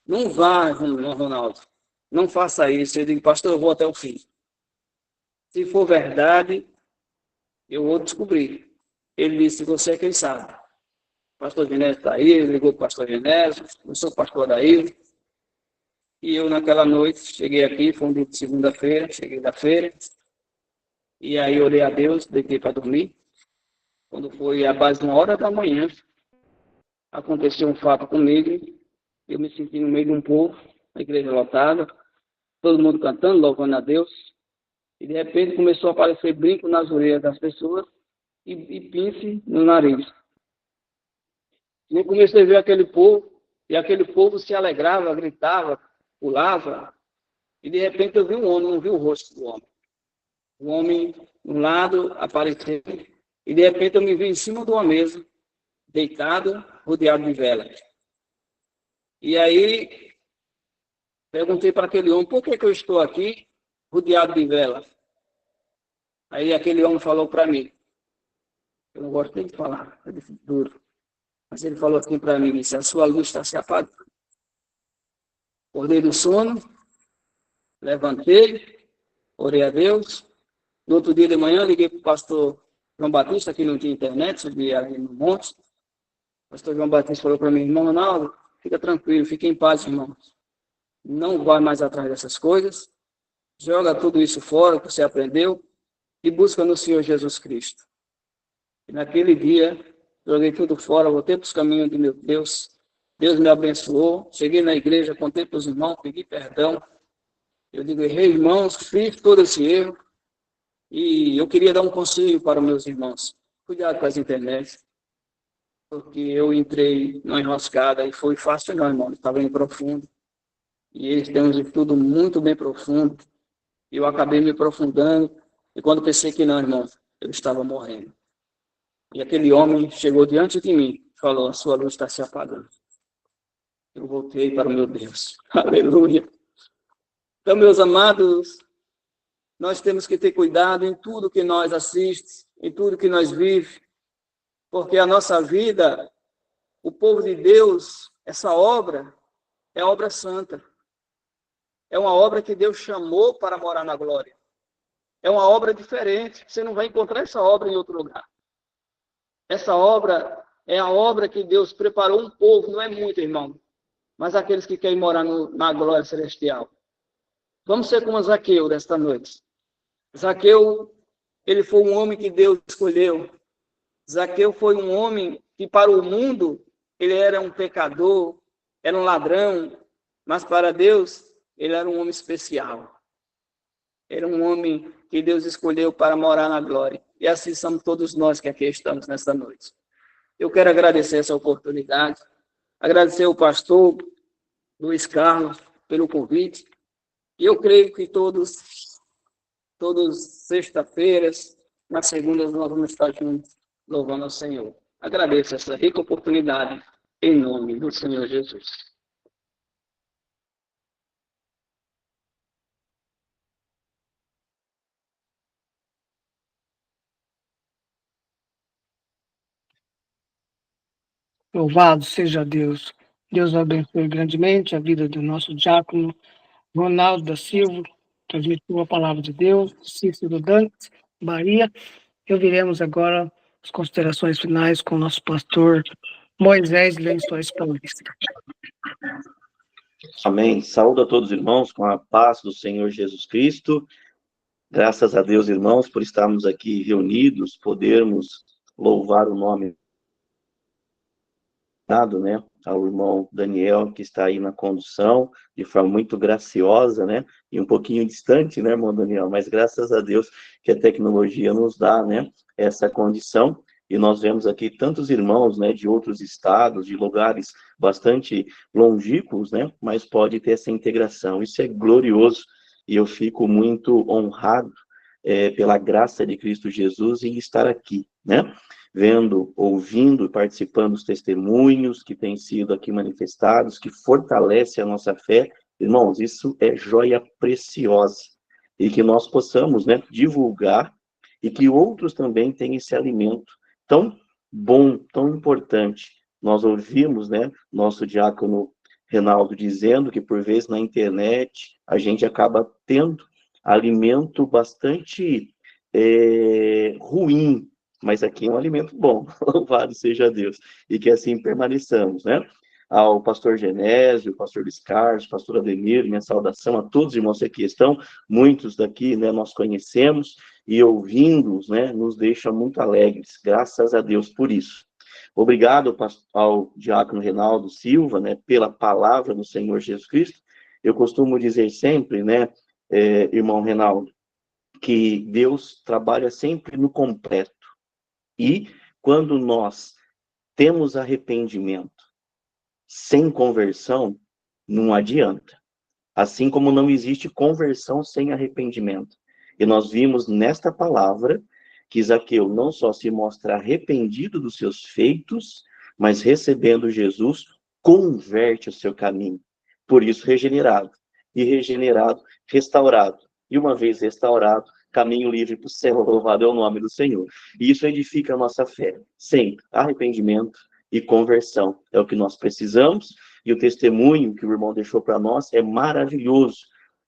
não vá, Ronaldo, não faça isso. Eu digo, pastor, eu vou até o fim. Se for verdade, eu vou descobrir. Ele disse, você é quem sabe. O pastor Genésio está aí, ele ligou para o pastor Genésio, eu sou o pastor daí. E eu, naquela noite, cheguei aqui, foi um dia de segunda-feira, cheguei da feira. E aí orei a Deus, deitei para dormir. Quando foi a base de 1h da manhã, aconteceu um fato comigo. Eu me senti no meio de um povo, a igreja lotada, todo mundo cantando, louvando a Deus. E de repente começou a aparecer brinco nas orelhas das pessoas e pince no nariz. E eu comecei a ver aquele povo, e aquele povo se alegrava, gritava, pulava. E de repente eu vi um homem, não vi o rosto do homem. O homem, de um lado, apareceu, e de repente eu me vi em cima de uma mesa, deitado, rodeado de velas. E aí, perguntei para aquele homem, por que eu estou aqui, rodeado de velas? Aí aquele homem falou para mim, eu não gosto nem de falar, é duro, mas ele falou assim para mim, disse, a sua luz está se apagando. Acordei do sono, levantei, orei a Deus. No outro dia de manhã, liguei para o pastor João Batista, que não tinha internet, subi ali no monte. O pastor João Batista falou para mim, irmão Ronaldo, fica tranquilo, fique em paz, irmãos. Não vai mais atrás dessas coisas. Joga tudo isso fora que você aprendeu e busca no Senhor Jesus Cristo. E naquele dia, joguei tudo fora, voltei para os caminhos de meu Deus. Deus me abençoou. Cheguei na igreja, contei para os irmãos, pedi perdão. Eu digo, errei, irmãos, fiz todo esse erro. E eu queria dar um conselho para os meus irmãos. Cuidado com as internets. porque eu entrei numa enroscada e foi fácil não, irmão, estava bem profundo. E eles têm um estudo muito bem profundo. E eu acabei me aprofundando, e quando pensei que não, irmão, eu estava morrendo. E aquele homem chegou diante de mim e falou: a sua luz está se apagando. Eu voltei para o meu Deus. Aleluia. Então, meus amados, nós temos que ter cuidado em tudo que nós assistimos, em tudo que nós vivemos, porque a nossa vida, o povo de Deus, essa obra, é obra santa. É uma obra que Deus chamou para morar na glória. É uma obra diferente. Você não vai encontrar essa obra em outro lugar. Essa obra é a obra que Deus preparou um povo, não é muito, irmão, mas aqueles que querem morar na glória celestial. Vamos ser como Zaqueu desta noite. Zaqueu, ele foi um homem que Deus escolheu. Zaqueu foi um homem que para o mundo ele era um pecador, era um ladrão, mas para Deus ele era um homem especial. Era um homem que Deus escolheu para morar na glória. E assim somos todos nós que aqui estamos nesta noite. Eu quero agradecer essa oportunidade, agradecer ao pastor Luiz Carlos pelo convite. E eu creio que todos sexta-feiras, nas segundas, nós vamos estar juntos, louvando ao Senhor. Agradeço essa rica oportunidade, em nome do Senhor Jesus. Louvado seja Deus. Deus abençoe grandemente a vida do nosso diácono Ronaldo da Silva, transmitiu a palavra de Deus, Cícero Dantes, Bahia. E ouviremos agora as considerações finais com o nosso pastor Moisés Lençóis Paulista. Amém. Saúdo a todos os irmãos com a paz do Senhor Jesus Cristo. Graças a Deus, irmãos, por estarmos aqui reunidos, podermos louvar o nome, né, ao irmão Daniel, que está aí na condução, de forma muito graciosa, né, e um pouquinho distante, né, irmão Daniel, mas graças a Deus que a tecnologia nos dá, né, essa condição, e nós vemos aqui tantos irmãos, né, de outros estados, de lugares bastante longínquos, né, mas pode ter essa integração, isso é glorioso, e eu fico muito honrado pela graça de Cristo Jesus em estar aqui, né, vendo, ouvindo, participando dos testemunhos que têm sido aqui manifestados, que fortalece a nossa fé. Irmãos, isso é joia preciosa. E que nós possamos, né, divulgar e que outros também tenham esse alimento tão bom, tão importante. Nós ouvimos, né, nosso diácono Reinaldo dizendo que, por vezes, na internet, a gente acaba tendo alimento bastante ruim, mas aqui é um alimento bom, louvado seja Deus, e que assim permaneçamos, né? Ao pastor Genésio, pastor Luiz Carlos, pastor Ademir, minha saudação a todos os irmãos que aqui estão, muitos daqui, né, nós conhecemos, e ouvindo-os, né, nos deixa muito alegres, graças a Deus por isso. Obrigado ao diácono Reinaldo Silva, né, pela palavra do Senhor Jesus Cristo. Eu costumo dizer sempre, né, irmão Reinaldo, que Deus trabalha sempre no completo. E quando nós temos arrependimento sem conversão, não adianta. Assim como não existe conversão sem arrependimento. E nós vimos nesta palavra que Zaqueu não só se mostra arrependido dos seus feitos, mas recebendo Jesus, converte o seu caminho. Por isso, regenerado. E regenerado, restaurado. E uma vez restaurado, caminho livre para o céu, louvado é o nome do Senhor. E isso edifica a nossa fé. Sempre arrependimento e conversão. É o que nós precisamos. E o testemunho que o irmão deixou para nós é maravilhoso.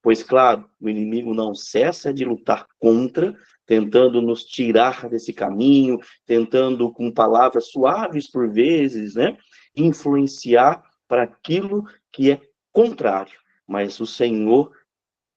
Pois, claro, o inimigo não cessa de lutar contra, tentando nos tirar desse caminho, tentando, com palavras suaves por vezes, né, influenciar para aquilo que é contrário. Mas o Senhor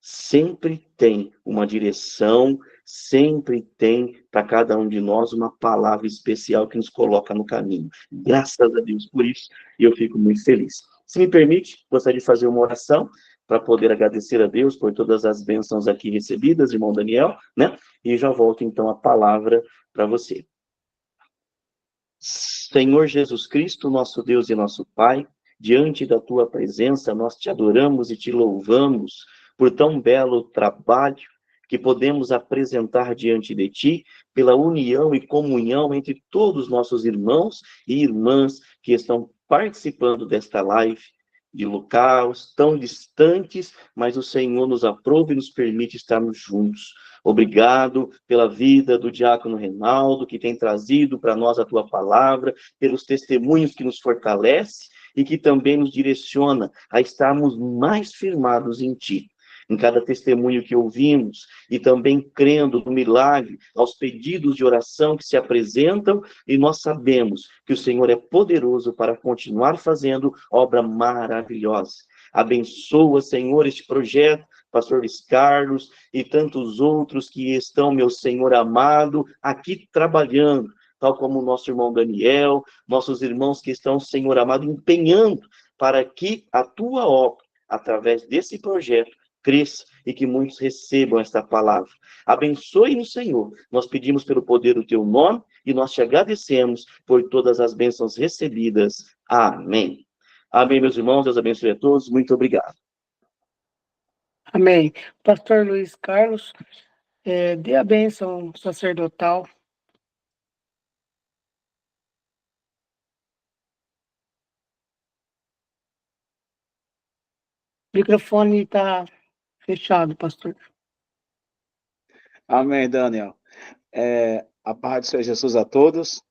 sempre tem uma direção, sempre tem para cada um de nós uma palavra especial que nos coloca no caminho. Graças a Deus por isso, e eu fico muito feliz. Se me permite, gostaria de fazer uma oração para poder agradecer a Deus por todas as bênçãos aqui recebidas, irmão Daniel, né? E já volto então a palavra para você. Senhor Jesus Cristo, nosso Deus e nosso Pai, diante da tua presença, nós te adoramos e te louvamos por tão belo trabalho que podemos apresentar diante de ti, pela união e comunhão entre todos os nossos irmãos e irmãs que estão participando desta live, de locais tão distantes, mas o Senhor nos aprova e nos permite estarmos juntos. Obrigado pela vida do diácono Reinaldo, que tem trazido para nós a tua palavra, pelos testemunhos que nos fortalece e que também nos direciona a estarmos mais firmados em ti. Em cada testemunho que ouvimos, e também crendo no milagre, aos pedidos de oração que se apresentam, e nós sabemos que o Senhor é poderoso para continuar fazendo obra maravilhosa. Abençoa, Senhor, este projeto, pastor Luiz Carlos e tantos outros que estão, meu Senhor amado, aqui trabalhando, tal como o nosso irmão Daniel, nossos irmãos que estão, Senhor amado, empenhando para que a tua obra, através desse projeto, cresça e que muitos recebam esta palavra. Abençoe-nos, Senhor. Nós pedimos pelo poder do teu nome e nós te agradecemos por todas as bênçãos recebidas. Amém. Amém, meus irmãos. Deus abençoe a todos. Muito obrigado. Amém. Pastor Luiz Carlos, dê a bênção sacerdotal. O microfone está fechado, pastor. Amém, Daniel. A paz do Senhor Jesus a todos.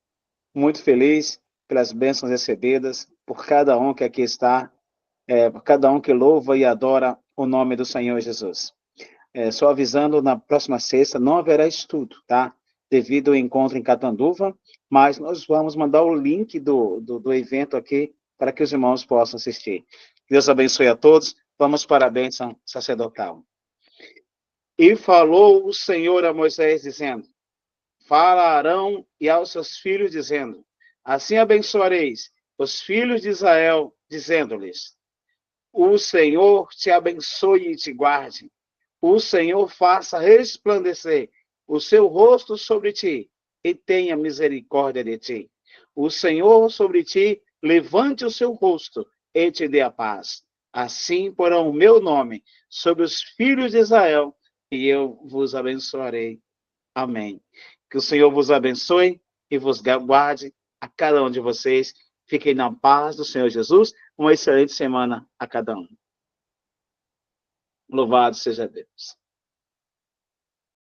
Muito feliz pelas bênçãos recebidas, por cada um que aqui está, por cada um que louva e adora o nome do Senhor Jesus. Só avisando, na próxima sexta não haverá estudo, tá? Devido ao encontro em Catanduva, mas nós vamos mandar o link do evento aqui para que os irmãos possam assistir. Deus abençoe a todos. Vamos para a bênção sacerdotal. E falou o Senhor a Moisés, dizendo: fala a Arão e aos seus filhos, dizendo: assim abençoareis os filhos de Israel, dizendo-lhes: o Senhor te abençoe e te guarde. O Senhor faça resplandecer o seu rosto sobre ti e tenha misericórdia de ti. O Senhor sobre ti levante o seu rosto e te dê a paz. Assim porão o meu nome sobre os filhos de Israel, e eu vos abençoarei. Amém. Que o Senhor vos abençoe e vos guarde a cada um de vocês. Fiquem na paz do Senhor Jesus. Uma excelente semana a cada um. Louvado seja Deus.